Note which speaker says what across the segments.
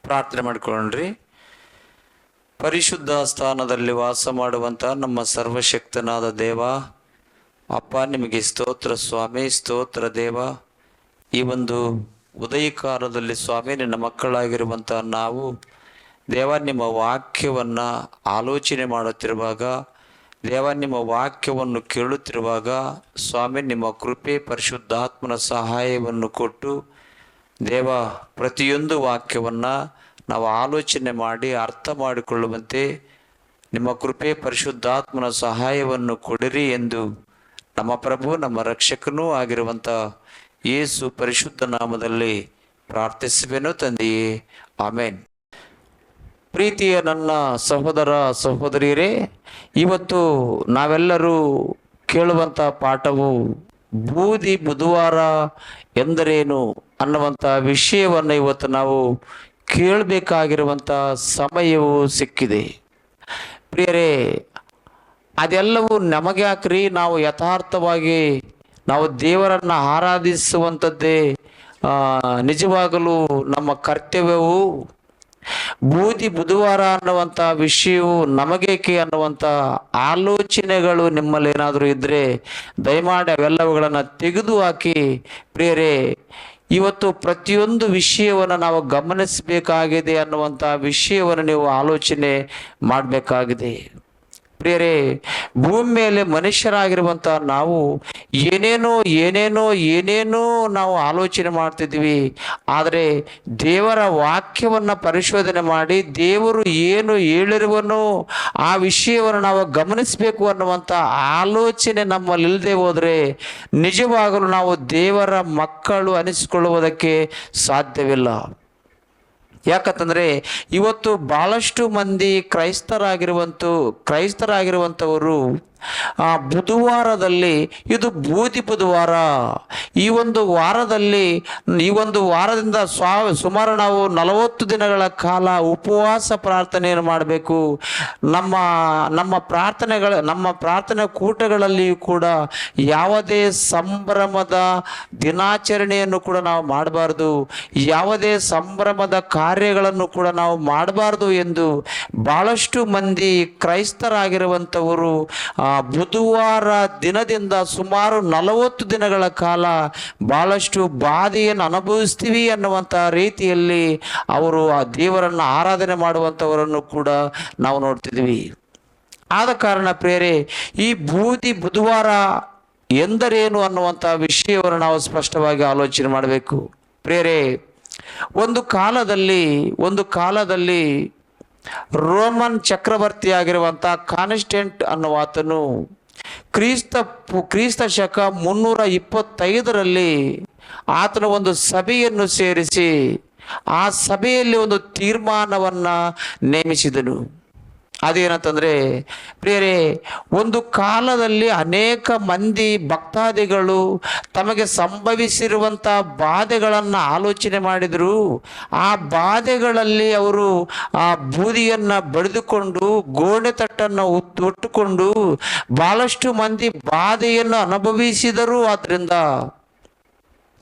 Speaker 1: ಪ್ರಾರ್ಥನೆ ಮಾಡಿಕೊಳ್ಳ್ರಿ. ಪರಿಶುದ್ಧ ಸ್ಥಾನದಲ್ಲಿ ವಾಸ ಮಾಡುವಂಥ ನಮ್ಮ ಸರ್ವಶಕ್ತನಾದ ದೇವ, ಅಪ್ಪ ನಿಮಗೆ ಸ್ತೋತ್ರ ಸ್ವಾಮಿ, ಸ್ತೋತ್ರ ದೇವ. ಈ ಒಂದು ಉದಯಕಾಲದಲ್ಲಿ ಸ್ವಾಮಿ ನಿನ್ನ ಮಕ್ಕಳಾಗಿರುವಂಥ ನಾವು ದೇವ ನಿಮ್ಮ ವಾಕ್ಯವನ್ನು ಆಲೋಚನೆ ಮಾಡುತ್ತಿರುವಾಗ, ದೇವ ನಿಮ್ಮ ವಾಕ್ಯವನ್ನು ಕೇಳುತ್ತಿರುವಾಗ ಸ್ವಾಮಿ ನಿಮ್ಮ ಕೃಪೆ ಪರಿಶುದ್ಧಾತ್ಮನ ಸಹಾಯವನ್ನು ಕೊಟ್ಟು ದೇವ ಪ್ರತಿಯೊಂದು ವಾಕ್ಯವನ್ನು ನಾವು ಆಲೋಚನೆ ಮಾಡಿ ಅರ್ಥ ಮಾಡಿಕೊಳ್ಳುವಂತೆ ನಿಮ್ಮ ಕೃಪೆ ಪರಿಶುದ್ಧಾತ್ಮನ ಸಹಾಯವನ್ನು ಕೊಡಿರಿ ಎಂದು ನಮ್ಮ ಪ್ರಭು ನಮ್ಮ ರಕ್ಷಕನೂ ಆಗಿರುವಂಥ ಯೇಸು ಪರಿಶುದ್ಧ ನಾಮದಲ್ಲಿ ಪ್ರಾರ್ಥಿಸುವೆನು ತಂದೆಯೇ, ಆಮೇನ್. ಪ್ರೀತಿಯ ನನ್ನ ಸಹೋದರ ಸಹೋದರಿಯರೇ, ಇವತ್ತು ನಾವೆಲ್ಲರೂ ಕೇಳುವಂಥ ಪಾಠವು ಬೂದಿ ಬುಧವಾರ ಎಂದರೇನು ಅನ್ನುವಂಥ ವಿಷಯವನ್ನು ಇವತ್ತು ನಾವು ಕೇಳಬೇಕಾಗಿರುವಂಥ ಸಮಯವು ಸಿಕ್ಕಿದೆ. ಪ್ರಿಯರೇ, ಅದೆಲ್ಲವೂ ನಮಗೆ ಯಾಕ್ರಿ? ನಾವು ಯಥಾರ್ಥವಾಗಿ ನಾವು ದೇವರನ್ನು ಆರಾಧಿಸುವಂಥದ್ದೇ ನಿಜವಾಗಲೂ ನಮ್ಮ ಕರ್ತವ್ಯವು. ಬೂದಿ ಬುಧವಾರ ಅನ್ನುವಂಥ ವಿಷಯವು ನಮಗೇಕೆ ಅನ್ನುವಂಥ ಆಲೋಚನೆಗಳು ನಿಮ್ಮಲ್ಲಿ ಏನಾದರೂ ಇದ್ದರೆ ದಯಮಾಡಿ ಅವೆಲ್ಲವುಗಳನ್ನು ತೆಗೆದು ಹಾಕಿ. ಪ್ರಿಯರೇ, ಇವತ್ತು ಪ್ರತಿಯೊಂದು ವಿಷಯವನ್ನು ನಾವು ಗಮನಿಸಬೇಕಾಗಿದೆ ಅನ್ನುವಂಥ ವಿಷಯವನ್ನು ನೀವು ಆಲೋಚನೆ ಮಾಡಬೇಕಾಗಿದೆ. ಪ್ರಿಯರೇ, ಭೂಮಿ ಮೇಲೆ ಮನುಷ್ಯರಾಗಿರುವಂಥ ನಾವು ಏನೇನೋ ನಾವು ಆಲೋಚನೆ ಮಾಡ್ತಿದ್ವಿ. ಆದರೆ ದೇವರ ವಾಕ್ಯವನ್ನು ಪರಿಶೋಧನೆ ಮಾಡಿ ದೇವರು ಏನು ಹೇಳಿರುವನೋ ಆ ವಿಷಯವನ್ನು ನಾವು ಗಮನಿಸಬೇಕು ಅನ್ನುವಂಥ ಆಲೋಚನೆ ನಮ್ಮಲ್ಲಿ ಇಲ್ಲದೆ ಹೋದರೆ ನಿಜವಾಗಲೂ ನಾವು ದೇವರ ಮಕ್ಕಳು ಅನಿಸಿಕೊಳ್ಳುವುದಕ್ಕೆ ಸಾಧ್ಯವಿಲ್ಲ. ಯಾಕಂತಂದರೆ ಇವತ್ತು ಭಾಳಷ್ಟು ಮಂದಿ ಕ್ರೈಸ್ತರಾಗಿರುವಂಥವರು ಬುಧವಾರದಲ್ಲಿ ಇದು ಬೂದಿ ಬುಧವಾರ, ಈ ಒಂದು ವಾರದಿಂದ ಸುಮಾರು ನಾವು 40 ದಿನಗಳ ಕಾಲ ಉಪವಾಸ ಪ್ರಾರ್ಥನೆಯನ್ನು ಮಾಡಬೇಕು. ನಮ್ಮ ಪ್ರಾರ್ಥನೆ ಕೂಟಗಳಲ್ಲಿ ಕೂಡ ಯಾವುದೇ ಸಂಭ್ರಮದ ದಿನಾಚರಣೆಯನ್ನು ಕೂಡ ನಾವು ಮಾಡಬಾರ್ದು, ಯಾವುದೇ ಸಂಭ್ರಮದ ಕಾರ್ಯಗಳನ್ನು ಕೂಡ ನಾವು ಮಾಡಬಾರ್ದು ಎಂದು ಭಾಳಷ್ಟು ಮಂದಿ ಕ್ರೈಸ್ತರಾಗಿರುವಂಥವರು ಬುಧವಾರ ದಿನದಿಂದ ಸುಮಾರು 40 ದಿನಗಳ ಕಾಲ ಭಾಳಷ್ಟು ಬಾಧೆಯನ್ನು ಅನುಭವಿಸ್ತೀವಿ ಅನ್ನುವಂಥ ರೀತಿಯಲ್ಲಿ ಅವರು ಆ ದೇವರನ್ನು ಆರಾಧನೆ ಮಾಡುವಂಥವರನ್ನು ಕೂಡ ನಾವು ನೋಡ್ತಿದ್ವಿ. ಆದ ಕಾರಣ ಪ್ರಿಯರೇ, ಈ ಬೂದಿ ಬುಧವಾರ ಎಂದರೇನು ಅನ್ನುವಂಥ ವಿಷಯವನ್ನು ನಾವು ಸ್ಪಷ್ಟವಾಗಿ ಆಲೋಚನೆ ಮಾಡಬೇಕು. ಪ್ರಿಯರೇ, ಒಂದು ಕಾಲದಲ್ಲಿ ರೋಮನ್ ಚಕ್ರವರ್ತಿಯಾಗಿರುವಂಥ ಕಾನ್ಸ್ಟೆಂಟ್ ಅನ್ನುವಾತನು ಕ್ರಿಸ್ತ ಶಕ 325ರಲ್ಲಿ ಆತನ ಒಂದು ಸಭೆಯನ್ನು ಸೇರಿಸಿ ಆ ಸಭೆಯಲ್ಲಿ ಒಂದು ತೀರ್ಮಾನವನ್ನು ನೇಮಿಸಿದನು. ಅದೇನಂತಂದರೆ ಪ್ರಿಯರೇ, ಒಂದು ಕಾಲದಲ್ಲಿ ಅನೇಕ ಮಂದಿ ಭಕ್ತಾದಿಗಳು ತಮಗೆ ಸಂಭವಿಸಿರುವಂಥ ಬಾಧೆಗಳನ್ನು ಆಲೋಚನೆ ಮಾಡಿದರು. ಆ ಬಾಧೆಗಳಲ್ಲಿ ಅವರು ಆ ಬೂದಿಯನ್ನು ಬಡಿದುಕೊಂಡು ಗೋಣೆ ತಟ್ಟನ್ನು ಉಟ್ಟುಕೊಂಡು ಭಾಳಷ್ಟು ಮಂದಿ ಬಾಧೆಯನ್ನು ಅನುಭವಿಸಿದರು. ಆದ್ದರಿಂದ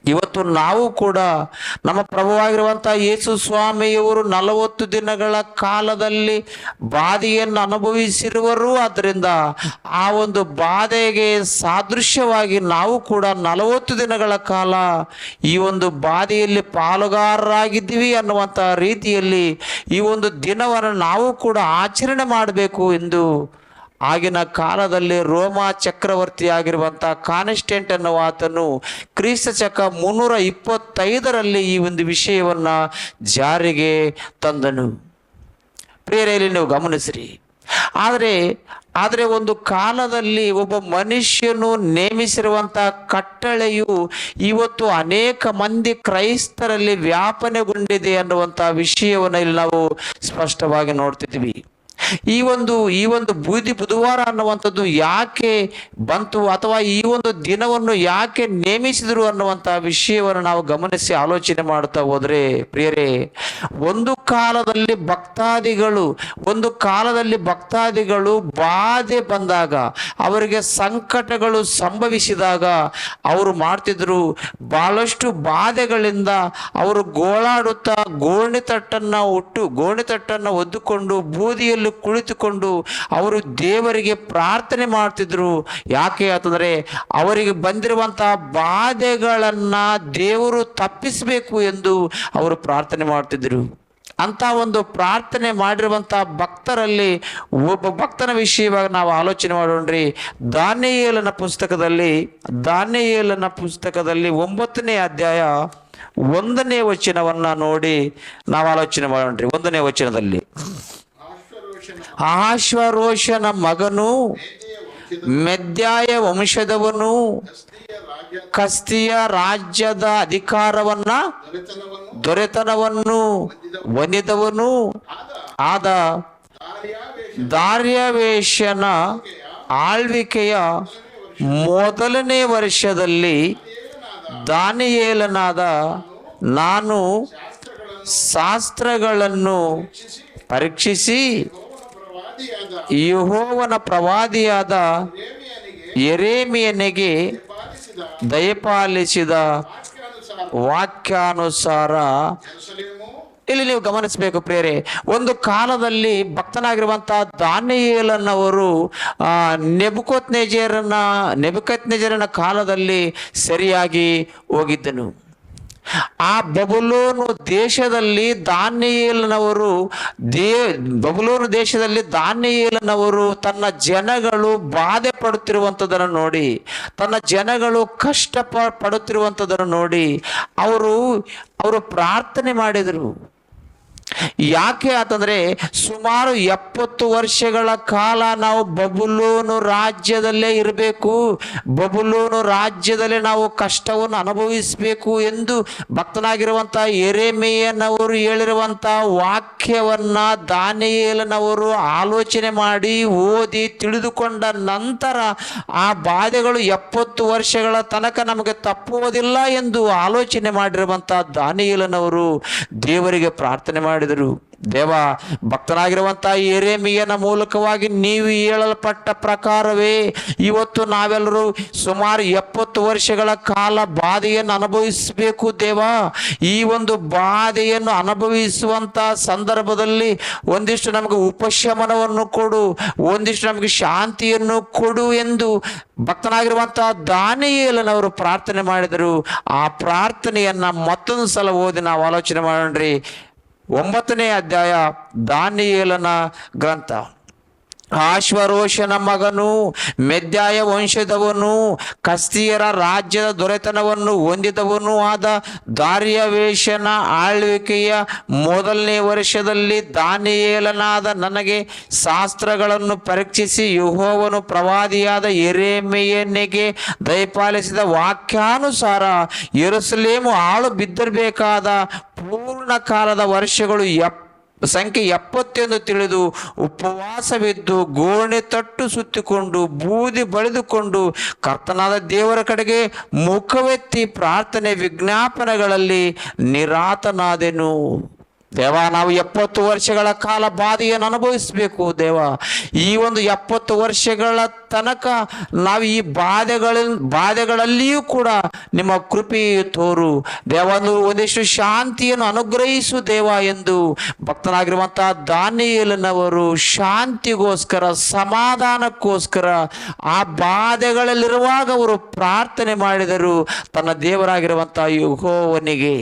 Speaker 1: ಇವತ್ತು ನಾವು ಕೂಡ ನಮ್ಮ ಪ್ರಭುವಾಗಿರುವಂಥ ಯೇಸು ಸ್ವಾಮಿಯವರು 40 ದಿನಗಳ ಕಾಲದಲ್ಲಿ ಬಾಧೆಯನ್ನು ಅನುಭವಿಸಿರುವರು. ಆದ್ದರಿಂದ ಆ ಒಂದು ಬಾಧೆಗೆ ಸಾದೃಶ್ಯವಾಗಿ ನಾವು ಕೂಡ 40 ದಿನಗಳ ಕಾಲ ಈ ಒಂದು ಬಾಧೆಯಲ್ಲಿ ಪಾಲುಗಾರರಾಗಿದ್ದೀವಿ ಅನ್ನುವಂಥ ರೀತಿಯಲ್ಲಿ ಈ ಒಂದು ದಿನವನ್ನು ನಾವು ಕೂಡ ಆಚರಣೆ ಮಾಡಬೇಕು ಎಂದು ಆಗಿನ ಕಾಲದಲ್ಲಿ ರೋಮ ಚಕ್ರವರ್ತಿ ಆಗಿರುವಂಥ ಕಾನ್ಸ್ಟೆಂಟ್ ಅನ್ನುವ ಆತನು ಕ್ರಿಸ್ತ ಶಕ 325ರಲ್ಲಿ ಈ ಒಂದು ವಿಷಯವನ್ನು ಜಾರಿಗೆ ತಂದನು. ಪ್ರಿಯರಲ್ಲಿ ನೀವು ಗಮನಿಸಿರಿ. ಆದರೆ ಒಂದು ಕಾಲದಲ್ಲಿ ಒಬ್ಬ ಮನುಷ್ಯನು ನೇಮಿಸಿರುವಂಥ ಕಟ್ಟಳೆಯು ಇವತ್ತು ಅನೇಕ ಮಂದಿ ಕ್ರೈಸ್ತರಲ್ಲಿ ವ್ಯಾಪನೆಗೊಂಡಿದೆ ಅನ್ನುವಂಥ ವಿಷಯವನ್ನು ಇಲ್ಲಿ ನಾವು ಸ್ಪಷ್ಟವಾಗಿ ನೋಡ್ತಿದ್ವಿ. ಈ ಒಂದು ಬೂದಿ ಬುಧವಾರ ಅನ್ನುವಂಥದ್ದು ಯಾಕೆ ಬಂತು, ಅಥವಾ ಈ ಒಂದು ದಿನವನ್ನು ಯಾಕೆ ನೇಮಿಸಿದರು ಅನ್ನುವಂಥ ವಿಷಯವನ್ನು ನಾವು ಗಮನಿಸಿ ಆಲೋಚನೆ ಮಾಡ್ತಾ ಹೋದ್ರೆ ಪ್ರಿಯರೇ, ಒಂದು ಕಾಲದಲ್ಲಿ ಭಕ್ತಾದಿಗಳು ಬಾಧೆ ಬಂದಾಗ, ಅವರಿಗೆ ಸಂಕಟಗಳು ಸಂಭವಿಸಿದಾಗ ಅವರು ಮಾಡ್ತಿದ್ರು, ಬಹಳಷ್ಟು ಬಾಧೆಗಳಿಂದ ಅವರು ಗೋಳಾಡುತ್ತಾ ಗೋಣಿತಟ್ಟನ್ನು ಒದ್ದುಕೊಂಡು ಬೂದಿಯಲ್ಲಿ ಕುಳಿತುಕೊಂಡು ಅವರು ದೇವರಿಗೆ ಪ್ರಾರ್ಥನೆ ಮಾಡ್ತಿದ್ರು. ಯಾಕೆ ಅಂತಂದ್ರೆ ಅವರಿಗೆ ಬಂದಿರುವಂತಹ ಬಾಧೆಗಳನ್ನ ದೇವರು ತಪ್ಪಿಸಬೇಕು ಎಂದು ಅವರು ಪ್ರಾರ್ಥನೆ ಮಾಡ್ತಿದ್ರು. ಅಂತ ಒಂದು ಪ್ರಾರ್ಥನೆ ಮಾಡಿರುವಂತಹ ಭಕ್ತರಲ್ಲಿ ಒಬ್ಬ ಭಕ್ತನ ವಿಷಯವಾಗಿ ನಾವು ಆಲೋಚನೆ ಮಾಡೋಣ್ರಿ. ದಾನಿಯೇಲನ ಪುಸ್ತಕದಲ್ಲಿ 9ನೇ ಅಧ್ಯಾಯ 1ನೇ ವಚನವನ್ನ ನೋಡಿ ನಾವು ಆಲೋಚನೆ ಮಾಡೋಣ್ರಿ. 1ನೇ ವಚನದಲ್ಲಿ, ಆಶ್ವರೋಷನ ಮಗನು, ಮೆದ್ಯಾಯ ವಂಶದವನು, ಕಸ್ತಿಯ ರಾಜ್ಯದ ಅಧಿಕಾರವನ್ನ ದೊರೆತನವನ್ನು ಹೊಂದಿದವನು ಆದ ದಾರ್ಯಾವೇಶನ ಆಳ್ವಿಕೆಯ ಮೊದಲನೇ ವರ್ಷದಲ್ಲಿ ದಾನಿಯೇಲನಾದ ನಾನು ಶಾಸ್ತ್ರಗಳನ್ನು ಪರೀಕ್ಷಿಸಿ ಯೆಹೋವನ ಪ್ರವಾದಿಯಾದ ಯೆರೆಮೀಯನಿಗೆ ದಯಪಾಲಿಸಿದ ವಾಕ್ಯಾನುಸಾರ. ಇಲ್ಲಿ ನೀವು ಗಮನಿಸಬೇಕು ಪ್ರಿಯರೇ, ಒಂದು ಕಾಲದಲ್ಲಿ ಭಕ್ತನಾಗಿರುವಂತಹ ದಾನಿಯೇಲನವರು ನೆಬೂಕದ್ನೆಚ್ಚರನ ಕಾಲದಲ್ಲಿ ಸರಿಯಾಗಿ ಹೋಗಿದ್ದನು. ಆ ಬಬುಲೋನು ದೇಶದಲ್ಲಿ ದಾನಿಯೇಲನವರು ತನ್ನ ಜನಗಳು ಬಾಧೆ ಪಡುತ್ತಿರುವಂಥದ್ದನ್ನು ನೋಡಿ, ತನ್ನ ಜನಗಳು ಕಷ್ಟ ಪಡುತ್ತಿರುವಂಥದ್ದನ್ನು ನೋಡಿ ಅವರು ಪ್ರಾರ್ಥನೆ ಮಾಡಿದರು. ಯಾಕೆ ಅಂತಂದ್ರೆ ಸುಮಾರು 70 ವರ್ಷಗಳ ಕಾಲ ನಾವು ಬಬುಲೋನು ರಾಜ್ಯದಲ್ಲೇ ಇರಬೇಕು, ಬಬುಲೋನು ರಾಜ್ಯದಲ್ಲೇ ನಾವು ಕಷ್ಟವನ್ನು ಅನುಭವಿಸಬೇಕು ಎಂದು ಭಕ್ತನಾಗಿರುವಂತಹ ಯೆರೆಮೀಯನವರು ಹೇಳಿರುವಂತಹ ವಾಕ್ಯವನ್ನ ದಾನಿಯೇಲನವರು ಆಲೋಚನೆ ಮಾಡಿ ಓದಿ ತಿಳಿದುಕೊಂಡ ನಂತರ ಆ ಬಾಧೆಗಳು 70 ವರ್ಷಗಳ ತನಕ ನಮಗೆ ತಪ್ಪುವುದಿಲ್ಲ ಎಂದು ಆಲೋಚನೆ ಮಾಡಿರುವಂತಹ ದಾನಿಯೇಲನವರು ದೇವರಿಗೆ ಪ್ರಾರ್ಥನೆ ಮಾಡಿದರು. ದೇವ, ಭಕ್ತನಾಗಿರುವಂತಹ ಯೆರೆಮೀಯನ ಮೂಲಕವಾಗಿ ನೀವು ಹೇಳಲ್ಪಟ್ಟ ಪ್ರಕಾರವೇ ಇವತ್ತು ನಾವೆಲ್ಲರೂ ಸುಮಾರು 70 ವರ್ಷಗಳ ಕಾಲ ಬಾಧೆಯನ್ನು ಅನುಭವಿಸಬೇಕು. ದೇವ, ಈ ಒಂದು ಬಾಧೆಯನ್ನು ಅನುಭವಿಸುವಂತಹ ಸಂದರ್ಭದಲ್ಲಿ ಒಂದಿಷ್ಟು ನಮಗೆ ಉಪಶಮನವನ್ನು ಕೊಡು, ಒಂದಿಷ್ಟು ನಮಗೆ ಶಾಂತಿಯನ್ನು ಕೊಡು ಎಂದು ಭಕ್ತನಾಗಿರುವಂತಹ ದಾನಿಯೇಲನವರು ಪ್ರಾರ್ಥನೆ ಮಾಡಿದರು. ಆ ಪ್ರಾರ್ಥನೆಯನ್ನ ಮತ್ತೊಂದು ಸಲ ಓದಿ ನಾವು ಆಲೋಚನೆ ಮಾಡೋಣ್ರಿ. 9ನೇ ಅಧ್ಯಾಯ ದಾನಿಯೇಲನ ಗ್ರಂಥ. ಆಶ್ವರೋಷನ ಮಗನು, ಮೆದ್ಯಾಯ ವಂಶದವನು, ಕಸ್ತಿಯರ ರಾಜ್ಯದ ದೊರೆತನವನ್ನು ಹೊಂದಿದವನು ಆದ ದಾರ್ಯಾವೇಶನ ಆಳ್ವಿಕೆಯ ಮೊದಲನೇ ವರ್ಷದಲ್ಲಿ ದಾನಿಯೇಲನಾದ ನನಗೆ ಶಾಸ್ತ್ರಗಳನ್ನು ಪರೀಕ್ಷಿಸಿ ಯೆಹೋವನು ಪ್ರವಾದಿಯಾದ ಯೆರೆಮೀಯನಿಗೆ ದಯಪಾಲಿಸಿದ ವಾಕ್ಯಾನುಸಾರ ಯೆರೂಸಲೇಮು ಹಾಳು ಬಿದ್ದಿರಬೇಕಾದ ಪೂರ್ಣ ಕಾಲದ ವರ್ಷಗಳು ಸಂಖ್ಯೆ 70 ತಿಳಿದು ಉಪವಾಸವಿದ್ದು ಗೋಣಿತಟ್ಟು ಸುತ್ತಿಕೊಂಡು ಬೂದಿ ಬಳಿದುಕೊಂಡು ಕರ್ತನಾದ ದೇವರ ಕಡೆಗೆ ಮುಖವೆತ್ತಿ ಪ್ರಾರ್ಥನೆ ವಿಜ್ಞಾಪನೆಗಳಲ್ಲಿ ನಿರಾತನಾದೆನು. ದೇವ, ನಾವು 70 ವರ್ಷಗಳ ಕಾಲ ಬಾಧೆಯನ್ನು ಅನುಭವಿಸಬೇಕು. ದೇವ, ಈ ಒಂದು 70 ವರ್ಷಗಳ ತನಕ ನಾವು ಈ ಬಾಧೆಗಳಲ್ಲಿಯೂ ಕೂಡ ನಿಮ್ಮ ಕೃಪೆಯು ತೋರು ದೇವ, ಒಂದಿಷ್ಟು ಶಾಂತಿಯನ್ನು ಅನುಗ್ರಹಿಸು ದೇವ ಎಂದು ಭಕ್ತನಾಗಿರುವಂತಹ ದಾನಿಯೇಲನವರು ಶಾಂತಿಗೋಸ್ಕರ, ಸಮಾಧಾನಕ್ಕೋಸ್ಕರ ಆ ಬಾಧೆಗಳಲ್ಲಿರುವಾಗ ಅವರು ಪ್ರಾರ್ಥನೆ ಮಾಡಿದರು ತನ್ನ ದೇವರಾಗಿರುವಂತಹ ಯೆಹೋವನಿಗೆ.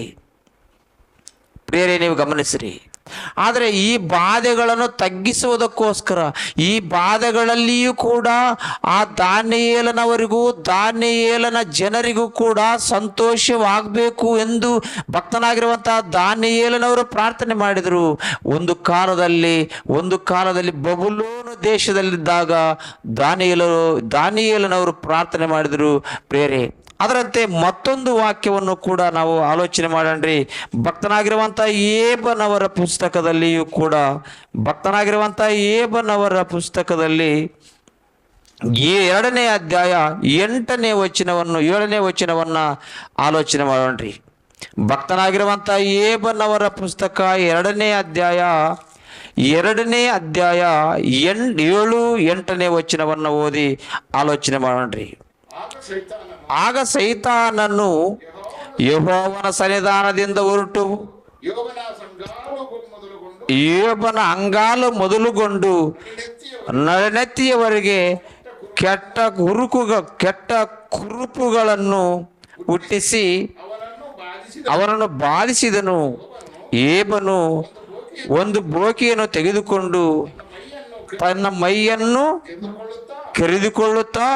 Speaker 1: ಪ್ರಿಯರೇ, ನೀವು ಗಮನಿಸಿರಿ. ಆದರೆ ಈ ಬಾಧೆಗಳನ್ನು ತಗ್ಗಿಸುವುದಕ್ಕೋಸ್ಕರ, ಈ ಬಾಧೆಗಳಲ್ಲಿಯೂ ಕೂಡ ಆ ದಾನಿಯೇಲನವರಿಗೂ ದಾನಿಯೇಲನ ಜನರಿಗೂ ಕೂಡ ಸಂತೋಷವಾಗಬೇಕು ಎಂದು ಭಕ್ತನಾಗಿರುವಂತಹ ದಾನಿಯೇಲನವರು ಪ್ರಾರ್ಥನೆ ಮಾಡಿದರು. ಒಂದು ಕಾಲದಲ್ಲಿ ಬಬುಲೋನು ದೇಶದಲ್ಲಿದ್ದಾಗ ದಾನಿಯೇಲನವರು ಪ್ರಾರ್ಥನೆ ಮಾಡಿದರು. ಪ್ರಿಯರೇ, ಅದರಂತೆ ಮತ್ತೊಂದು ವಾಕ್ಯವನ್ನು ಕೂಡ ನಾವು ಆಲೋಚನೆ ಮಾಡೋಣ್ರಿ. ಭಕ್ತನಾಗಿರುವಂಥ ಏಬನವರ ಪುಸ್ತಕದಲ್ಲಿಯೂ ಕೂಡ ಏಬನವರ ಪುಸ್ತಕದಲ್ಲಿ 2ನೇ ಅಧ್ಯಾಯ 8ನೇ ವಚನವನ್ನು 7ನೇ ವಚನವನ್ನು ಆಲೋಚನೆ ಮಾಡೋಣ್ರಿ. ಭಕ್ತನಾಗಿರುವಂಥ ಏಬನವರ ಪುಸ್ತಕ 2ನೇ ಅಧ್ಯಾಯ 7, 8ನೇ ವಚನವನ್ನು ಓದಿ ಆಲೋಚನೆ ಮಾಡೋಣ್ರಿ. ಆಗ ಸೈತಾನನು ಯೆಹೋವನ ಸನ್ನಿಧಾನದಿಂದ ಹೊರಟು ಯೋಬನ ಅಂಗಾಲು ಮೊದಲುಗೊಂಡು ನರನೆತ್ತಿಯವರೆಗೆ ಕೆಟ್ಟ ಕುರುಪುಗಳನ್ನು ಹುಟ್ಟಿಸಿ ಅವರನ್ನು ಬಾಧಿಸಿದನು. ಏಬನು ಒಂದು ಬೋಕಿಯನ್ನು ತೆಗೆದುಕೊಂಡು ತನ್ನ ಮೈಯನ್ನು ಕೆರೆದುಕೊಳ್ಳುತ್ತಾ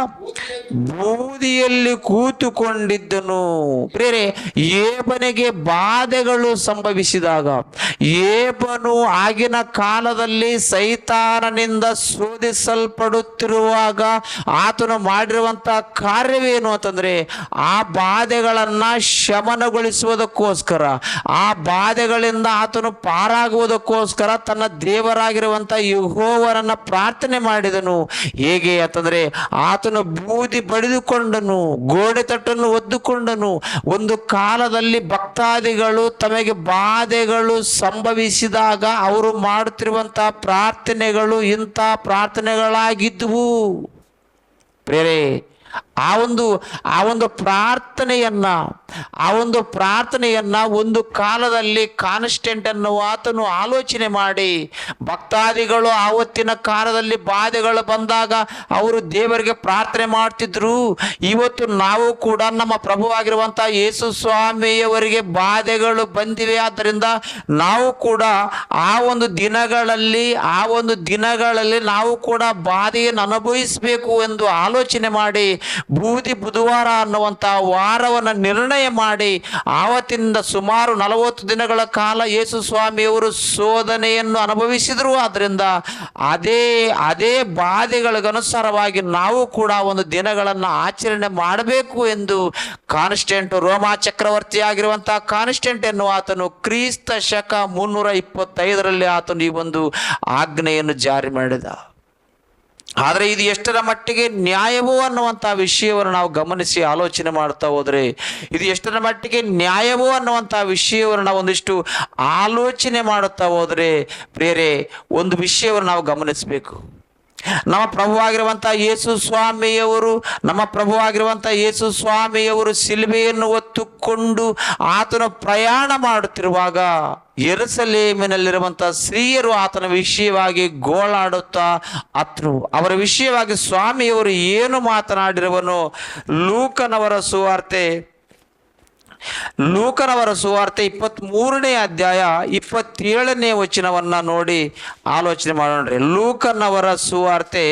Speaker 1: ಬೂದಿಯಲ್ಲಿ ಕೂತುಕೊಂಡಿದ್ದನು. ಪ್ರಿಯರೇ, ಏಬನಿಗೆ ಬಾಧೆಗಳು ಸಂಭವಿಸಿದಾಗ, ಏಬನು ಆಗಿನ ಕಾಲದಲ್ಲಿ ಸೈತಾನನಿಂದ ಶೋಧಿಸಲ್ಪಡುತ್ತಿರುವಾಗ ಆತನು ಮಾಡಿರುವಂಥ ಕಾರ್ಯವೇನು ಅಂತಂದರೆ, ಆ ಬಾಧೆಗಳನ್ನು ಶಮನಗೊಳಿಸುವುದಕ್ಕೋಸ್ಕರ, ಆ ಬಾಧೆಗಳಿಂದ ಆತನು ಪಾರಾಗುವುದಕ್ಕೋಸ್ಕರ ತನ್ನ ದೇವರಾಗಿರುವಂಥ ಯೆಹೋವನನ್ನು ಪ್ರಾರ್ಥನೆ ಮಾಡಿದನು. ಹೇಗೆ ಅಂತಂದ್ರೆ, ಆತನು ಬೂದಿ ಬಡಿದುಕೊಂಡನು, ಗೋಡೆ ತಟ್ಟನ್ನು ಒದ್ದುಕೊಂಡನು. ಒಂದು ಕಾಲದಲ್ಲಿ ಭಕ್ತಾದಿಗಳು ತಮಗೆ ಬಾಧೆಗಳು ಸಂಭವಿಸಿದಾಗ ಅವರು ಮಾಡುತ್ತಿರುವಂತಹ ಪ್ರಾರ್ಥನೆಗಳು ಇಂಥ ಪ್ರಾರ್ಥನೆಗಳಾಗಿದ್ದುವು. ಪ್ರೇರೆ, ಆ ಒಂದು ಪ್ರಾರ್ಥನೆಯನ್ನ ಒಂದು ಕಾಲದಲ್ಲಿ ಕಾನ್ಸ್ಟೆಂಟ್ ಅನ್ನುವ ಆತನು ಆಲೋಚನೆ ಮಾಡಿ, ಭಕ್ತಾದಿಗಳು ಆವತ್ತಿನ ಕಾಲದಲ್ಲಿ ಬಾಧೆಗಳು ಬಂದಾಗ ಅವರು ದೇವರಿಗೆ ಪ್ರಾರ್ಥನೆ ಮಾಡ್ತಿದ್ರು. ಇವತ್ತು ನಾವು ಕೂಡ ನಮ್ಮ ಪ್ರಭುವಾಗಿರುವಂಥ ಯೇಸು ಸ್ವಾಮಿಯವರಿಗೆ ಬಾಧೆಗಳು ಬಂದಿವೆ. ಆದ್ದರಿಂದ ನಾವು ಕೂಡ ಆ ಒಂದು ದಿನಗಳಲ್ಲಿ ನಾವು ಕೂಡ ಬಾಧೆಯನ್ನು ಅನುಭವಿಸಬೇಕು ಎಂದು ಆಲೋಚನೆ ಮಾಡಿ ಬೂದಿ ಬುಧವಾರ ಅನ್ನುವಂಥ ವಾರವನ್ನು ನಿರ್ಣಯ ಮಾಡಿ ಆವತ್ತಿನಿಂದ ಸುಮಾರು 40 ದಿನಗಳ ಕಾಲ ಯೇಸು ಸ್ವಾಮಿಯವರು ಶೋಧನೆಯನ್ನು ಅನುಭವಿಸಿದರು. ಆದ್ದರಿಂದ ಅದೇ ಬಾಧೆಗಳಿಗನುಸಾರವಾಗಿ ನಾವು ಕೂಡ ಒಂದು ದಿನಗಳನ್ನು ಆಚರಣೆ ಮಾಡಬೇಕು ಎಂದು ರೋಮಾ ಚಕ್ರವರ್ತಿ ಆಗಿರುವಂತಹ ಕಾನ್ಸ್ಟೆಂಟ್ ಎನ್ನುವ ಆತನು ಕ್ರಿಸ್ತ ಶಕ 325 ಆತನು ಈ ಒಂದು ಆಜ್ಞೆಯನ್ನು ಜಾರಿ ಮಾಡಿದ. ಆದರೆ ಇದು ಎಷ್ಟರ ಮಟ್ಟಿಗೆ ನ್ಯಾಯವೋ ಅನ್ನುವಂಥ ವಿಷಯವನ್ನು ನಾವು ಗಮನಿಸಿ ಆಲೋಚನೆ ಮಾಡ್ತಾ ಹೋದರೆ, ಇದು ಎಷ್ಟರ ಮಟ್ಟಿಗೆ ನ್ಯಾಯವೋ ಅನ್ನುವಂಥ ವಿಷಯವನ್ನು ನಾವು ಒಂದಿಷ್ಟು ಆಲೋಚನೆ ಮಾಡುತ್ತಾ ಹೋದರೆ, ಪ್ರಿಯರೇ, ಒಂದು ವಿಷಯವನ್ನು ನಾವು ಗಮನಿಸಬೇಕು. ನಮ್ಮ ಪ್ರಭುವಾಗಿರುವಂಥ ಯೇಸು ಸ್ವಾಮಿಯವರು ಶಿಲುಬೆಯನ್ನು ಹೊತ್ತುಕೊಂಡು ಆತನ ಪ್ರಯಾಣ ಮಾಡುತ್ತಿರುವಾಗ ಯೆರೂಸಲೇಮಿನಲ್ಲಿರುವಂಥ ಸ್ತ್ರೀಯರು ಆತನ ವಿಷಯವಾಗಿ ಗೋಳಾಡುತ್ತಾ ಅತ್ರು. ಅವರ ವಿಷಯವಾಗಿ ಸ್ವಾಮಿಯವರು ಏನು ಮಾತನಾಡಿರುವನು? ಲೂಕನವರ ಸುವಾರ್ತೆ 23ನೇ ಅಧ್ಯಾಯ 27ನೇ ವಚನವನ್ನು ನೋಡಿ ಆಲೋಚನೆ ಮಾಡೋಣ್ರಿ. ಲೂಕನವರ ಸುವಾರ್ತೆ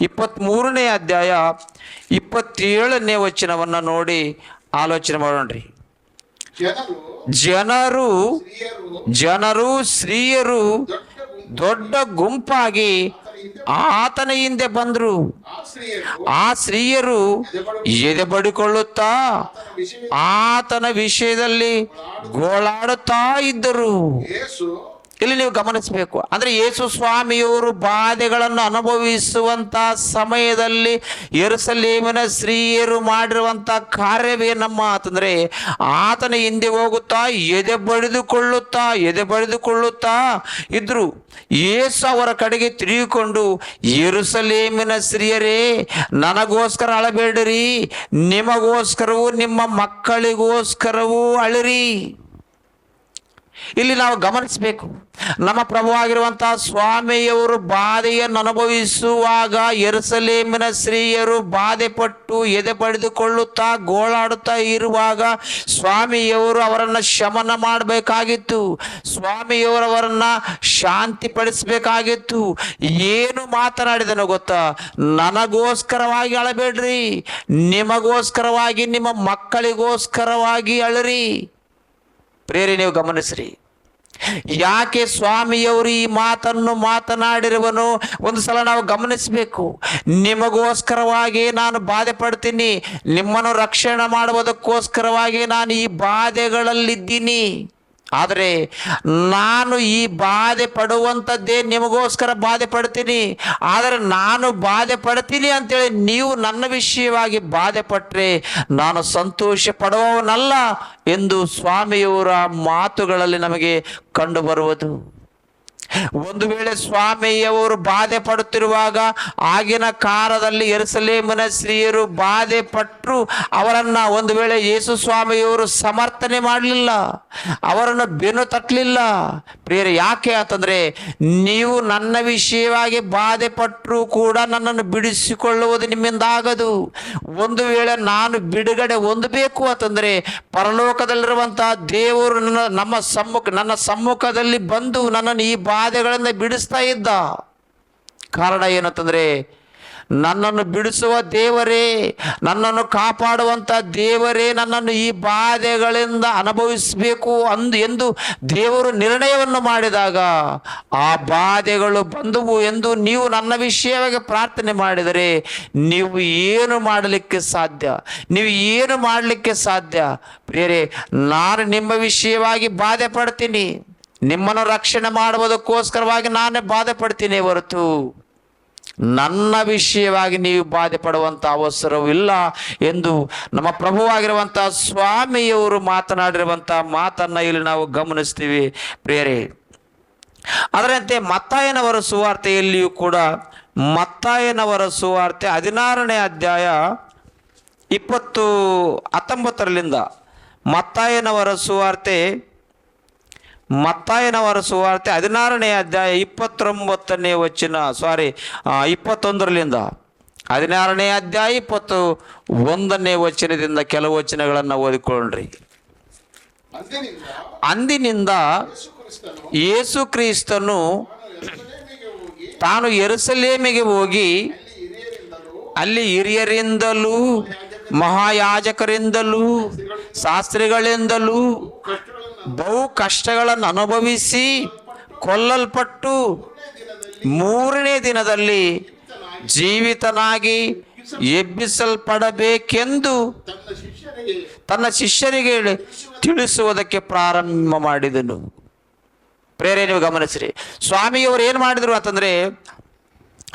Speaker 1: 23ನೇ ಅಧ್ಯಾಯ 27ನೇ ವಚನವನ್ನು ನೋಡಿ ಆಲೋಚನೆ ಮಾಡೋಣ್ರಿ. ಜನರು ಸ್ತ್ರೀಯರು ದೊಡ್ಡ ಗುಂಪಾಗಿ ಆತನ ಹಿಂದೆ ಬಂದರು. ಆ ಸ್ತ್ರೀಯರು ಎದೆಬಡಿಕೊಳ್ಳುತ್ತಾ ಆತನ ವಿಷಯದಲ್ಲಿ ಗೋಳಾಡುತ್ತಾ ಇದ್ದರು. ಇಲ್ಲಿ ನೀವು ಗಮನಿಸಬೇಕು. ಅಂದ್ರೆ ಯೇಸು ಸ್ವಾಮಿಯವರು ಬಾಧೆಗಳನ್ನು ಅನುಭವಿಸುವಂತ ಸಮಯದಲ್ಲಿ ಯೆರೂಸಲೇಮಿನ ಸ್ತ್ರೀಯರು ಮಾಡಿರುವಂತ ಕಾರ್ಯವೇನಮ್ಮ ಅಂತಂದ್ರೆ, ಆತನ ಹಿಂದೆ ಹೋಗುತ್ತಾ ಎದೆ ಬಡಿದುಕೊಳ್ಳುತ್ತಾ ಇದ್ರು. ಯೇಸು ಅವರ ಕಡೆಗೆ ತಿರುಗಿಕೊಂಡು, ಯೆರೂಸಲೇಮಿನ ಸ್ತ್ರೀಯರೇ, ನನಗೋಸ್ಕರ ಅಳಬೇಡಿರಿ, ನಿಮಗೋಸ್ಕರವೂ ನಿಮ್ಮ ಮಕ್ಕಳಿಗೋಸ್ಕರವೂ ಅಳಿರಿ. ಇಲ್ಲಿ ನಾವು ಗಮನಿಸಬೇಕು, ನಮ್ಮ ಪ್ರಭುವಾಗಿರುವಂತಹ ಸ್ವಾಮಿಯವರು ಬಾಧೆಯನ್ನು ಅನುಭವಿಸುವಾಗ ಯೆರೂಸಲೇಮಿನ ಸ್ತ್ರೀಯರು ಬಾಧೆ ಪಟ್ಟು ಎದೆ ಪಡೆದುಕೊಳ್ಳುತ್ತಾ ಗೋಳಾಡುತ್ತಾ ಇರುವಾಗ ಸ್ವಾಮಿಯವರು ಅವರನ್ನು ಶಮನ ಮಾಡಬೇಕಾಗಿತ್ತು. ಸ್ವಾಮಿಯವರು ಅವರನ್ನು ಶಾಂತಿ ಪಡಿಸಬೇಕಾಗಿತ್ತು. ಏನು ಮಾತನಾಡಿದನು ಗೊತ್ತಾ? ನನಗೋಸ್ಕರವಾಗಿ ಅಳಬೇಡ್ರಿ, ನಿಮಗೋಸ್ಕರವಾಗಿ ನಿಮ್ಮ ಮಕ್ಕಳಿಗೋಸ್ಕರವಾಗಿ ಅಳರಿ. ಪ್ರೇರಿ, ನೀವು ಗಮನಿಸ್ರಿ. ಯಾಕೆ ಸ್ವಾಮಿಯವರು ಈ ಮಾತನ್ನು ಮಾತನಾಡಿರುವನು ಒಂದು ಸಲ ನಾವು ಗಮನಿಸಬೇಕು. ನಿಮಗೋಸ್ಕರವಾಗಿ ನಾನು ಬಾಧೆ ಪಡ್ತೀನಿ, ನಿಮ್ಮನ್ನು ರಕ್ಷಣೆ ಮಾಡುವುದಕ್ಕೋಸ್ಕರವಾಗಿ ನಾನು ಈ ಬಾಧೆಗಳಲ್ಲಿದ್ದೀನಿ. ಆದರೆ ನಾನು ಈ ಬಾಧೆ ಪಡುವಂಥದ್ದೇ ನಿಮಗೋಸ್ಕರ ಬಾಧೆ ಪಡ್ತೀನಿ. ಆದರೆ ನಾನು ಬಾಧೆ ಪಡ್ತೀನಿ ಅಂತೇಳಿ ನೀವು ನನ್ನ ವಿಷಯವಾಗಿ ಬಾಧೆ ಪಟ್ಟರೆ ನಾನು ಸಂತೋಷ ಪಡುವವನಲ್ಲ ಎಂದು ಸ್ವಾಮಿಯವರ ಮಾತುಗಳಲ್ಲಿ ನಮಗೆ ಕಂಡು ಬರುವುದು. ಒಂದು ವೇಳೆ ಸ್ವಾಮಿಯವರು ಬಾಧೆ ಪಡುತ್ತಿರುವಾಗ ಆಗಿನ ಕಾಲದಲ್ಲಿ ಯೆರೂಸಲೇಮಿನ ಸ್ತ್ರೀಯರು ಬಾಧೆ ಪಟ್ಟರು ಅವರನ್ನ ಒಂದು ವೇಳೆ ಯೇಸು ಸ್ವಾಮಿಯವರು ಸಮರ್ಥನೆ ಮಾಡಲಿಲ್ಲ, ಅವರನ್ನು ಬೆನ್ನು ತಟ್ಟಲಿಲ್ಲ. ಪ್ರಿಯರೇ, ಯಾಕೆ ಅಂತಂದ್ರೆ ನೀವು ನನ್ನ ವಿಷಯವಾಗಿ ಬಾಧೆ ಪಟ್ಟರು ಕೂಡ ನನ್ನನ್ನು ಬಿಡಿಸಿಕೊಳ್ಳುವುದು ನಿಮ್ಮಿಂದ ಆಗದು. ಒಂದು ವೇಳೆ ನಾನು ಬಿಡುಗಡೆ ಹೊಂದಬೇಕು ಅಂತಂದ್ರೆ ಪರಲೋಕದಲ್ಲಿರುವಂತಹ ದೇವರು ನನ್ನ ಸಮ್ಮುಖದಲ್ಲಿ ಬಂದು ನನ್ನನ್ನು ಈ ಬಾಧೆಗಳಿಂದ ಬಿಡಿಸ್ತಾ ಇದ್ದ. ಕಾರಣ ಏನಂತಂದ್ರೆ ನನ್ನನ್ನು ಬಿಡಿಸುವ ದೇವರೇ, ನನ್ನನ್ನು ಕಾಪಾಡುವಂಥ ದೇವರೇ ನನ್ನನ್ನು ಈ ಬಾಧೆಗಳಿಂದ ಅನುಭವಿಸಬೇಕು ಎಂದು ದೇವರು ನಿರ್ಣಯವನ್ನು ಮಾಡಿದಾಗ ಆ ಬಾಧೆಗಳು ಬಂದವು ಎಂದು ನೀವು ನನ್ನ ವಿಷಯವಾಗಿ ಪ್ರಾರ್ಥನೆ ಮಾಡಿದರೆ ನೀವು ಏನು ಮಾಡಲಿಕ್ಕೆ ಸಾಧ್ಯ? ನೀವು ಏನು ಮಾಡಲಿಕ್ಕೆ ಸಾಧ್ಯ? ಪ್ರಿಯರೇ, ನಾನು ನಿಮ್ಮ ವಿಷಯವಾಗಿ ಬಾಧೆ ಪಡ್ತೀನಿ, ನಿಮ್ಮನ್ನು ರಕ್ಷಣೆ ಮಾಡುವುದಕ್ಕೋಸ್ಕರವಾಗಿ ನಾನೇ ಬಾಧೆ ಪಡ್ತೀನಿ ಹೊರತು ನನ್ನ ವಿಷಯವಾಗಿ ನೀವು ಬಾಧೆ ಪಡುವಂಥ ಅವಸರವಿಲ್ಲ ಎಂದು ನಮ್ಮ ಪ್ರಭುವಾಗಿರುವಂಥ ಸ್ವಾಮಿಯವರು ಮಾತನಾಡಿರುವಂಥ ಮಾತನ್ನು ಇಲ್ಲಿ ನಾವು ಗಮನಿಸ್ತೀವಿ. ಪ್ರಿಯರೇ, ಅದರಂತೆ ಮತ್ತಾಯನವರ ಸುವಾರ್ತೆಯಲ್ಲಿಯೂ ಕೂಡ ಮತ್ತಾಯನವರ ಸುವಾರ್ತೆ 16ನೇ ಅಧ್ಯಾಯ 19ರಿಂದ ಮತ್ತಾಯನವರ ಸುವಾರ್ತೆ 16ನೇ ಅಧ್ಯಾಯ 21ನೇ ವಚನ 21ರಿಂದ 16ನೇ ಅಧ್ಯಾಯ 21ನೇ ವಚನದಿಂದ ಕೆಲವು ವಚನಗಳನ್ನು ಓದಿಕೊಳ್ಳ್ರಿ. ಅಂದಿನಿಂದ ಯೇಸು ಕ್ರಿಸ್ತನು ತಾನು ಯೆರೂಸಲೇಮಿಗೆ ಹೋಗಿ ಅಲ್ಲಿ ಹಿರಿಯರಿಂದಲೂ ಮಹಾಯಾಜಕರಿಂದಲೂ ಶಾಸ್ತ್ರಿಗಳಿಂದಲೂ ಬಹು ಕಷ್ಟಗಳನ್ನು ಅನುಭವಿಸಿ ಕೊಲ್ಲಲ್ಪಟ್ಟು 3ನೇ ದಿನದಲ್ಲಿ ಜೀವಿತನಾಗಿ ಎಬ್ಬಿಸಲ್ಪಡಬೇಕೆಂದು ತನ್ನ ಶಿಷ್ಯರಿಗೆ ತಿಳಿಸುವುದಕ್ಕೆ ಪ್ರಾರಂಭ ಮಾಡಿದನು. ಪ್ರೇರೆ, ನೀವು ಗಮನಿಸ್ರಿ, ಸ್ವಾಮಿಯವರು ಏನು ಮಾಡಿದರು ಅಂತಂದ್ರೆ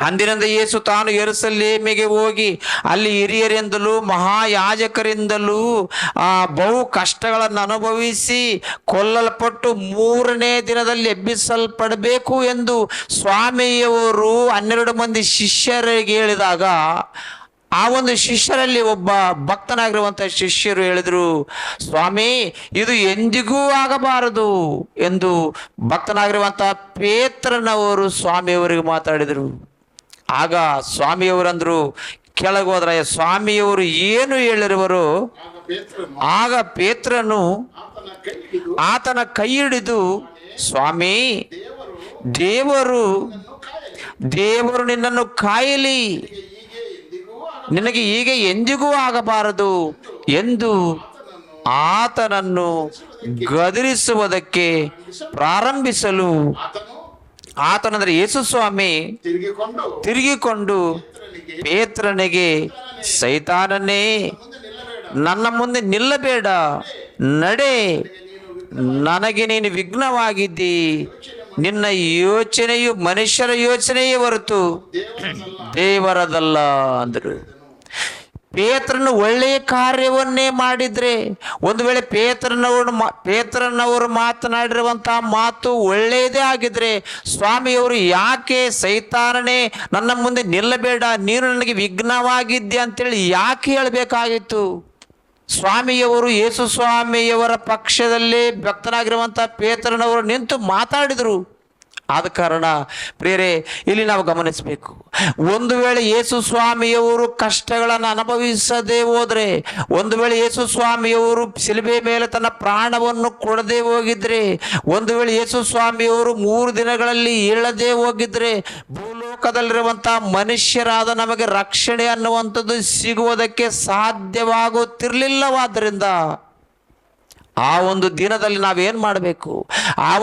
Speaker 1: ಅಂದಿನಿಂದ ಯೇಸು ತಾನು ಯೆರೂಸಲೇಮಿಗೆ ಹೋಗಿ ಅಲ್ಲಿ ಹಿರಿಯರಿಂದಲೂ ಮಹಾಯಾಜಕರಿಂದಲೂ ಬಹು ಕಷ್ಟಗಳನ್ನು ಅನುಭವಿಸಿ ಕೊಲ್ಲಲ್ಪಟ್ಟು 3ನೇ ದಿನದಲ್ಲಿ ಎಬ್ಬಿಸಲ್ಪಡಬೇಕು ಎಂದು ಸ್ವಾಮಿಯವರು 12 ಮಂದಿ ಶಿಷ್ಯರಿಗೆ ಹೇಳಿದಾಗ ಆ ಒಂದು ಶಿಷ್ಯರಲ್ಲಿ ಒಬ್ಬ ಭಕ್ತನಾಗಿರುವಂಥ ಶಿಷ್ಯರು ಹೇಳಿದರು, ಸ್ವಾಮಿ, ಇದು ಎಂದಿಗೂ ಆಗಬಾರದು ಎಂದು ಭಕ್ತನಾಗಿರುವಂಥ ಪೇತ್ರನವರು ಸ್ವಾಮಿಯವರಿಗೆ ಮಾತಾಡಿದರು. ಆಗ ಸ್ವಾಮಿಯವರಂದ್ರು, ಕೆಳಗೋದ್ರೆ ಸ್ವಾಮಿಯವರು ಏನು ಹೇಳಿರುವರು? ಆಗ ಪೇತ್ರನು ಆತನ ಕೈ ಹಿಡಿದು, ಸ್ವಾಮಿ, ದೇವರು ನಿನ್ನನ್ನು ಕಾಯಲಿ, ನಿನಗೆ ಹೀಗೆ ಎಂದಿಗೂ ಆಗಬಾರದು ಎಂದು ಆತನನ್ನು ಗದರಿಸುವುದಕ್ಕೆ ಪ್ರಾರಂಭಿಸಲು ಆತನಂದ್ರೆ ಯೇಸು ಸ್ವಾಮಿ ತಿರುಗಿಕೊಂಡು ಪೇತ್ರನಿಗೆ, ಸೈತಾನನೇ, ನನ್ನ ಮುಂದೆ ನಿಲ್ಲಬೇಡ, ನಡೆ, ನನಗೆ ನೀನು ವಿಘ್ನವಾಗಿದ್ದಿ, ನಿನ್ನ ಯೋಚನೆಯು ಮನುಷ್ಯರ ಯೋಚನೆಯೇ ಹೊರತು ದೇವರದಲ್ಲ ಅಂದರು. ಪೇತ್ರನು ಒಳ್ಳೆಯ ಕಾರ್ಯವನ್ನೇ ಮಾಡಿದ್ರೆ, ಒಂದು ವೇಳೆ ಪೇತ್ರನವರು ಮಾತನಾಡಿರುವಂತಹ ಮಾತು ಒಳ್ಳೆಯದೇ ಆಗಿದ್ರೆ ಸ್ವಾಮಿಯವರು ಯಾಕೆ ಸೈತಾನನೇ ನನ್ನ ಮುಂದೆ ನಿಲ್ಲಬೇಡ, ನೀನು ನನಗೆ ವಿಘ್ನವಾಗಿದ್ದೆ ಅಂತೇಳಿ ಯಾಕೆ ಹೇಳಬೇಕಾಗಿತ್ತು? ಸ್ವಾಮಿಯವರು ಯೇಸು ಸ್ವಾಮಿಯವರ ಪಕ್ಷದಲ್ಲಿ ಭಕ್ತನಾಗಿರುವಂಥ ಪೇತ್ರನವರು ನಿಂತು ಮಾತಾಡಿದರು. ಆದ ಕಾರಣ ಪ್ರಿಯರೇ, ಇಲ್ಲಿ ನಾವು ಗಮನಿಸಬೇಕು, ಒಂದು ವೇಳೆ ಯೇಸು ಸ್ವಾಮಿಯವರು ಕಷ್ಟಗಳನ್ನು ಅನುಭವಿಸದೆ ಹೋದರೆ, ಒಂದು ವೇಳೆ ಯೇಸು ಸ್ವಾಮಿಯವರು ಶಿಲುಬೆ ಮೇಲೆ ತನ್ನ ಪ್ರಾಣವನ್ನು ಕೊಡದೆ ಹೋಗಿದ್ರೆ, ಒಂದು ವೇಳೆ ಯೇಸು ಸ್ವಾಮಿಯವರು 3 ದಿನಗಳಲ್ಲಿ ಏಳದೆ ಹೋಗಿದ್ರೆ ಭೂಲೋಕದಲ್ಲಿರುವಂಥ ಮನುಷ್ಯರಾದ ನಮಗೆ ರಕ್ಷಣೆ ಅನ್ನುವಂಥದ್ದು ಸಿಗುವುದಕ್ಕೆ ಸಾಧ್ಯವಾಗುತ್ತಿರಲಿಲ್ಲವಾದ್ದರಿಂದ ಆ ಒಂದು ದಿನದಲ್ಲಿ ನಾವೇನು ಮಾಡಬೇಕು? ಆ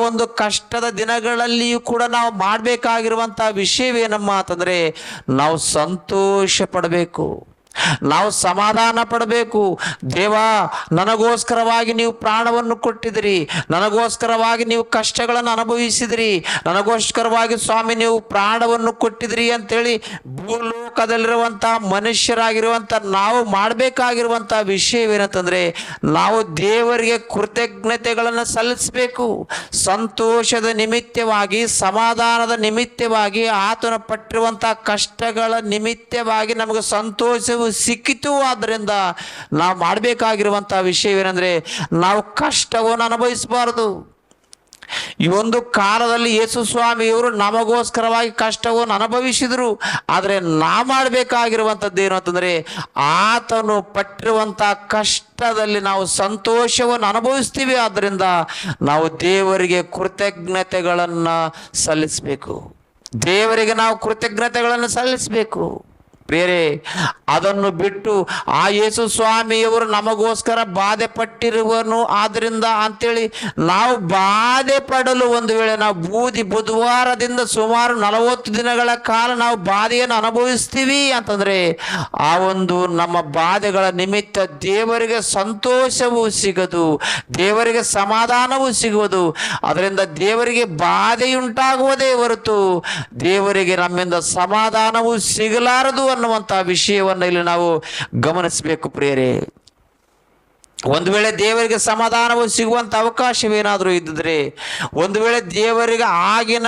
Speaker 1: ಒಂದು ಕಷ್ಟದ ದಿನಗಳಲ್ಲಿಯೂ ಕೂಡ ನಾವು ಮಾಡಬೇಕಾಗಿರುವಂಥ ವಿಷಯವೇನಮ್ಮ ಅಂತಂದರೆ, ನಾವು ಸಂತೋಷ ಪಡಬೇಕು, ನಾವು ಸಮಾಧಾನ ಪಡಬೇಕು. ದೇವಾ, ನನಗೋಸ್ಕರವಾಗಿ ನೀವು ಪ್ರಾಣವನ್ನು ಕೊಟ್ಟಿದಿರಿ, ನನಗೋಸ್ಕರವಾಗಿ ನೀವು ಕಷ್ಟಗಳನ್ನು ಅನುಭವಿಸಿದಿರಿ, ನನಗೋಸ್ಕರವಾಗಿ ಸ್ವಾಮಿ ನೀವು ಪ್ರಾಣವನ್ನು ಕೊಟ್ಟಿದಿರಿ ಅಂತೇಳಿ ಭೂಲೋಕದಲ್ಲಿರುವಂಥ ಮನುಷ್ಯರಾಗಿರುವಂಥ ನಾವು ಮಾಡಬೇಕಾಗಿರುವಂಥ ವಿಷಯವೇನಂತಂದರೆ, ನಾವು ದೇವರಿಗೆ ಕೃತಜ್ಞತೆಗಳನ್ನು ಸಲ್ಲಿಸಬೇಕು. ಸಂತೋಷದ ನಿಮಿತ್ತವಾಗಿ, ಸಮಾಧಾನದ ನಿಮಿತ್ತವಾಗಿ, ಆತನ ಪಟ್ಟಿರುವಂಥ ಕಷ್ಟಗಳ ನಿಮಿತ್ತವಾಗಿ ನಮಗೆ ಸಂತೋಷವು ಸಿಕ್ಕಿತು. ಆದ್ದರಿಂದ ನಾವು ಮಾಡಬೇಕಾಗಿರುವಂತಹ ವಿಷಯವೇನೆಂದರೆ, ನಾವು ಕಷ್ಟವನ್ನು ಅನುಭವಿಸಬಾರದು. ಈ ಒಂದು ಕಾಲದಲ್ಲಿ ಯೇಸು ಸ್ವಾಮಿಯವರು ನಮಗೋಸ್ಕರವಾಗಿ ಕಷ್ಟವನ್ನು ಅನುಭವಿಸಿದರು. ಆದರೆ ನಾವು ಮಾಡಬೇಕಾಗಿರುವಂಥದ್ದು ಏನು ಅಂತಂದರೆ, ಆತನು ಪಟ್ಟಿರುವಂಥ ಕಷ್ಟದಲ್ಲಿ ನಾವು ಸಂತೋಷವನ್ನು ಅನುಭವಿಸ್ತೀವಿ. ಆದ್ದರಿಂದ ನಾವು ದೇವರಿಗೆ ಕೃತಜ್ಞತೆಗಳನ್ನು ಸಲ್ಲಿಸಬೇಕು. ದೇವರಿಗೆ ನಾವು ಕೃತಜ್ಞತೆಗಳನ್ನು ಸಲ್ಲಿಸಬೇಕು. ಪ್ರಿಯರೇ, ಅದನ್ನು ಬಿಟ್ಟು ಆ ಯೇಸು ಸ್ವಾಮಿಯವರು ನಮಗೋಸ್ಕರ ಬಾಧೆ ಪಟ್ಟಿರುವನು, ಆದ್ದರಿಂದ ಅಂತೇಳಿ ನಾವು ಬಾಧೆ ಪಡಲು ಒಂದು ವೇಳೆ ನಾವು ಬುಧವಾರದಿಂದ ಸುಮಾರು 40 ದಿನಗಳ ಕಾಲ ನಾವು ಬಾಧೆಯನ್ನು ಅನುಭವಿಸ್ತೀವಿ ಅಂತಂದರೆ, ಆ ಒಂದು ನಮ್ಮ ಬಾಧೆಗಳ ನಿಮಿತ್ತ ದೇವರಿಗೆ ಸಂತೋಷವೂ ಸಿಗದು, ದೇವರಿಗೆ ಸಮಾಧಾನವೂ ಸಿಗುವುದು. ಅದರಿಂದ ದೇವರಿಗೆ ಬಾಧೆಯುಂಟಾಗುವುದೇ ಹೊರತು ದೇವರಿಗೆ ನಮ್ಮಿಂದ ಸಮಾಧಾನವೂ ಸಿಗಲಾರದು ಅನ್ನುವಂಥ ವಿಷಯವನ್ನು ಇಲ್ಲಿ ನಾವು ಗಮನಿಸಬೇಕು. ಪ್ರಿಯರೇ, ಒಂದು ವೇಳೆ ದೇವರಿಗೆ ಸಮಾಧಾನವು ಸಿಗುವಂಥ ಅವಕಾಶವೇನಾದರೂ ಇದ್ದಿದ್ರೆ, ಒಂದು ವೇಳೆ ದೇವರಿಗೆ ಆಗಿನ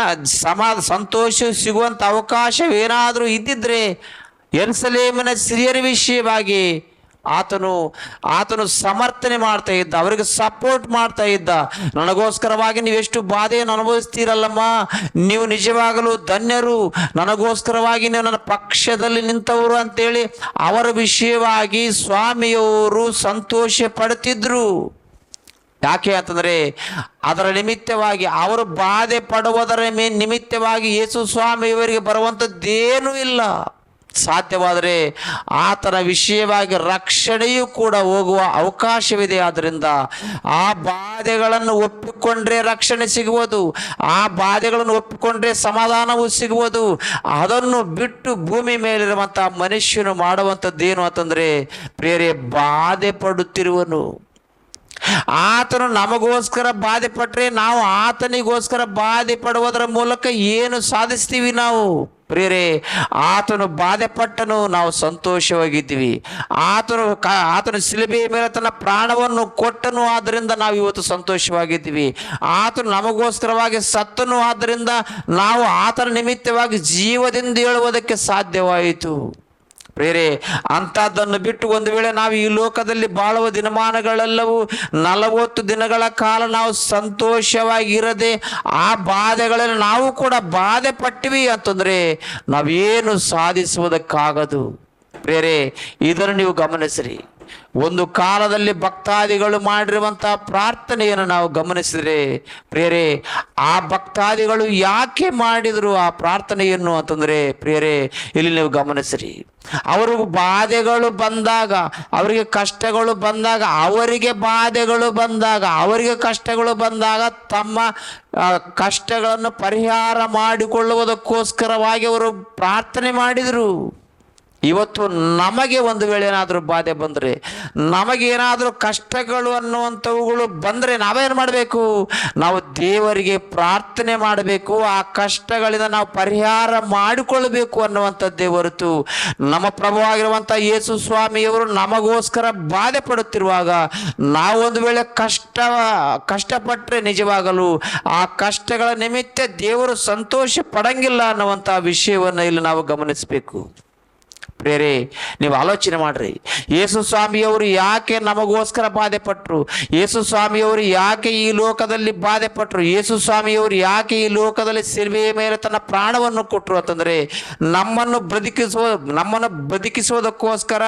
Speaker 1: ಸಂತೋಷ ಸಿಗುವಂಥ ಅವಕಾಶವೇನಾದರೂ ಇದ್ದಿದ್ರೆ, ಯೆರೂಸಲೇಮಿನ ಸ್ತ್ರೀಯರ ವಿಷಯವಾಗಿ ಆತನು ಸಮರ್ಥನೆ ಮಾಡ್ತಾ ಇದ್ದ, ಅವರಿಗೆ ಸಪೋರ್ಟ್ ಮಾಡ್ತಾ ಇದ್ದ. ನನಗೋಸ್ಕರವಾಗಿ ನೀವೆಷ್ಟು ಬಾಧೆಯನ್ನು ಅನುಭವಿಸ್ತೀರಲ್ಲಮ್ಮ, ನೀವು ನಿಜವಾಗಲೂ ಧನ್ಯರು, ನನಗೋಸ್ಕರವಾಗಿ ನೀವು ನನ್ನ ಪಕ್ಷದಲ್ಲಿ ನಿಂತವರು ಅಂತೇಳಿ ಅವರ ವಿಷಯವಾಗಿ ಸ್ವಾಮಿಯವರು ಸಂತೋಷ ಪಡುತ್ತಿದ್ರು. ಯಾಕೆ ಅಂತಂದರೆ, ಅದರ ನಿಮಿತ್ತವಾಗಿ ಅವರು ಬಾಧೆ ಪಡುವುದರ ನಿಮಿತ್ತವಾಗಿ ಯೇಸು ಸ್ವಾಮಿಯವರಿಗೆ ಬರುವಂಥದ್ದೇನೂ ಇಲ್ಲ. ಸಾಧ್ಯವಾದರೆ ಆತನ ವಿಷಯವಾಗಿ ರಕ್ಷಣೆಯೂ ಕೂಡ ಹೋಗುವ ಅವಕಾಶವಿದೆ. ಆದ್ದರಿಂದ ಆ ಬಾಧೆಗಳನ್ನು ಒಪ್ಪಿಕೊಂಡ್ರೆ ರಕ್ಷಣೆ ಸಿಗುವುದು, ಆ ಬಾಧೆಗಳನ್ನು ಒಪ್ಪಿಕೊಂಡ್ರೆ ಸಮಾಧಾನವೂ ಸಿಗುವುದು. ಅದನ್ನು ಬಿಟ್ಟು ಭೂಮಿ ಮೇಲಿರುವಂಥ ಮನುಷ್ಯನು ಮಾಡುವಂಥದ್ದೇನು ಅಂತಂದರೆ, ಪ್ರಿಯರೇ, ಬಾಧೆ ಪಡುತ್ತಿರುವನು. ಆತನು ನಮಗೋಸ್ಕರ ಬಾಧೆ ಪಟ್ಟರೆ ನಾವು ಆತನಿಗೋಸ್ಕರ ಬಾಧೆ ಪಡುವುದರ ಮೂಲಕ ಏನು ಸಾಧಿಸ್ತೀವಿ ನಾವು? ಪ್ರಿಯರೇ, ಆತನು ಬಾಧೆ ಪಟ್ಟನು, ನಾವು ಸಂತೋಷವಾಗಿದ್ದೀವಿ. ಆತನು ಶಿಲುಬೆಯ ಮೇಲೆ ತನ್ನ ಪ್ರಾಣವನ್ನು ಕೊಟ್ಟನು, ಆದ್ದರಿಂದ ನಾವು ಇವತ್ತು ಸಂತೋಷವಾಗಿದ್ದೀವಿ. ಆತನು ನಮಗೋಸ್ಕರವಾಗಿ ಸತ್ತನು, ಆದ್ದರಿಂದ ನಾವು ಆತನ ನಿಮಿತ್ತವಾಗಿ ಜೀವದಿಂದ ಹೇಳುವುದಕ್ಕೆ ಸಾಧ್ಯವಾಯಿತು. ಪ್ರಿಯರೇ, ಅಂಥದ್ದನ್ನು ಬಿಟ್ಟು ಒಂದು ವೇಳೆ ನಾವು ಈ ಲೋಕದಲ್ಲಿ ಬಾಳುವ ದಿನಮಾನಗಳೆಲ್ಲವೂ 40 ದಿನಗಳ ಕಾಲ ನಾವು ಸಂತೋಷವಾಗಿರದೆ ಆ ಬಾಧೆಗಳಲ್ಲಿ ನಾವು ಕೂಡ ಬಾಧೆ ಪಟ್ಟಿವಿ ಅಂತಂದರೆ ನಾವೇನು ಸಾಧಿಸುವುದಕ್ಕಾಗದು. ಪ್ರಿಯರೇ, ಇದನ್ನು ನೀವು ಗಮನಿಸಿರಿ. ಒಂದು ಕಾಲದಲ್ಲಿ ಭಕ್ತಾದಿಗಳು ಮಾಡಿರುವಂಥ ಪ್ರಾರ್ಥನೆಯನ್ನು ನಾವು ಗಮನಿಸಿದರೆ, ಪ್ರಿಯರೇ, ಆ ಭಕ್ತಾದಿಗಳು ಯಾಕೆ ಮಾಡಿದರು ಆ ಪ್ರಾರ್ಥನೆಯನ್ನು ಅಂತಂದರೆ, ಪ್ರಿಯರೇ, ಇಲ್ಲಿ ನೀವು ಗಮನಿಸಿರಿ. ಅವ್ರಿಗೆ ಬಾಧೆಗಳು ಬಂದಾಗ, ಅವರಿಗೆ ಕಷ್ಟಗಳು ಬಂದಾಗ, ಅವರಿಗೆ ಬಾಧೆಗಳು ಬಂದಾಗ, ಅವರಿಗೆ ಕಷ್ಟಗಳು ಬಂದಾಗ ತಮ್ಮ ಕಷ್ಟಗಳನ್ನು ಪರಿಹಾರ ಮಾಡಿಕೊಳ್ಳುವುದಕ್ಕೋಸ್ಕರವಾಗಿ ಅವರು ಪ್ರಾರ್ಥನೆ ಮಾಡಿದರು. ಇವತ್ತು ನಮಗೆ ಒಂದು ವೇಳೆ ಏನಾದರೂ ಬಾಧೆ ಬಂದರೆ, ನಮಗೇನಾದರೂ ಕಷ್ಟಗಳು ಅನ್ನುವಂಥವುಗಳು ಬಂದರೆ ನಾವೇನು ಮಾಡಬೇಕು? ನಾವು ದೇವರಿಗೆ ಪ್ರಾರ್ಥನೆ ಮಾಡಬೇಕು. ಆ ಕಷ್ಟಗಳಿಂದ ನಾವು ಪರಿಹಾರ ಮಾಡಿಕೊಳ್ಳಬೇಕು ಅನ್ನುವಂಥದ್ದೇ ಹೊರತು, ನಮ್ಮ ಪ್ರಭುವಾಗಿರುವಂಥ ಯೇಸು ಸ್ವಾಮಿಯವರು ನಮಗೋಸ್ಕರ ಬಾಧೆ ಪಡುತ್ತಿರುವಾಗ ನಾವು ಒಂದು ವೇಳೆ ಕಷ್ಟಪಟ್ಟರೆ ನಿಜವಾಗಲು ಆ ಕಷ್ಟಗಳ ನಿಮಿತ್ತ ದೇವರು ಸಂತೋಷ ಪಡಂಗಿಲ್ಲ ಅನ್ನುವಂಥ ವಿಷಯವನ್ನು ಇಲ್ಲಿ ನಾವು ಗಮನಿಸಬೇಕು. ಪ್ರಿಯರೇ, ನೀವು ಆಲೋಚನೆ ಮಾಡ್ರಿ. ಯೇಸು ಸ್ವಾಮಿಯವರು ಯಾಕೆ ನಮಗೋಸ್ಕರ ಬಾಧೆ ಪಟ್ಟರು? ಯೇಸು ಸ್ವಾಮಿಯವರು ಯಾಕೆ ಈ ಲೋಕದಲ್ಲಿ ಬಾಧೆ ಪಟ್ಟರು? ಯೇಸು ಸ್ವಾಮಿಯವರು ಯಾಕೆ ಈ ಲೋಕದಲ್ಲಿ ಶಿಲುಬೆಯ ಮೇಲೆ ತನ್ನ ಪ್ರಾಣವನ್ನು ಕೊಟ್ಟರು ಅಂತಂದರೆ, ನಮ್ಮನ್ನು ಬದುಕಿಸುವುದಕ್ಕೋಸ್ಕರ,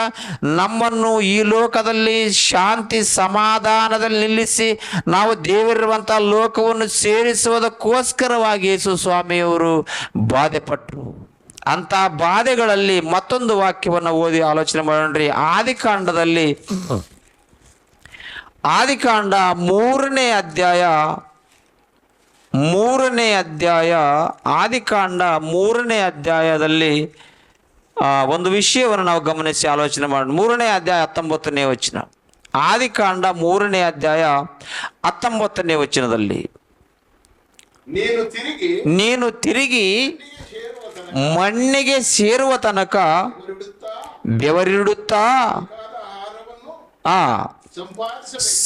Speaker 1: ನಮ್ಮನ್ನು ಈ ಲೋಕದಲ್ಲಿ ಶಾಂತಿ ಸಮಾಧಾನದಲ್ಲಿ ನಿಲ್ಲಿಸಿ ನಾವು ದೇವರಿರುವಂಥ ಲೋಕವನ್ನು ಸೇರಿಸುವುದಕ್ಕೋಸ್ಕರವಾಗಿ ಯೇಸು ಸ್ವಾಮಿಯವರು ಬಾಧೆ ಪಟ್ಟರು. ಅಂಥ ಬಾಧೆಗಳಲ್ಲಿ ಮತ್ತೊಂದು ವಾಕ್ಯವನ್ನು ಓದಿ ಆಲೋಚನೆ ಮಾಡೋಣ್ರಿ. ಆದಿಕಾಂಡ ಮೂರನೇ ಅಧ್ಯಾಯ ಆದಿಕಾಂಡ 3ನೇ ಅಧ್ಯಾಯದಲ್ಲಿ ಒಂದು ವಿಷಯವನ್ನು ನಾವು ಗಮನಿಸಿ ಆಲೋಚನೆ ಮಾಡೋಣ. 3ನೇ ಅಧ್ಯಾಯ 19ನೇ ವಚನ. ಆದಿಕಾಂಡ 3ನೇ ಅಧ್ಯಾಯ 19ನೇ ವಚನದಲ್ಲಿ, ನೀನು ತಿರುಗಿ ಮಣ್ಣಿಗೆ ಸೇರುವ ತನಕ ಬೆವರಿಡುತ್ತಾ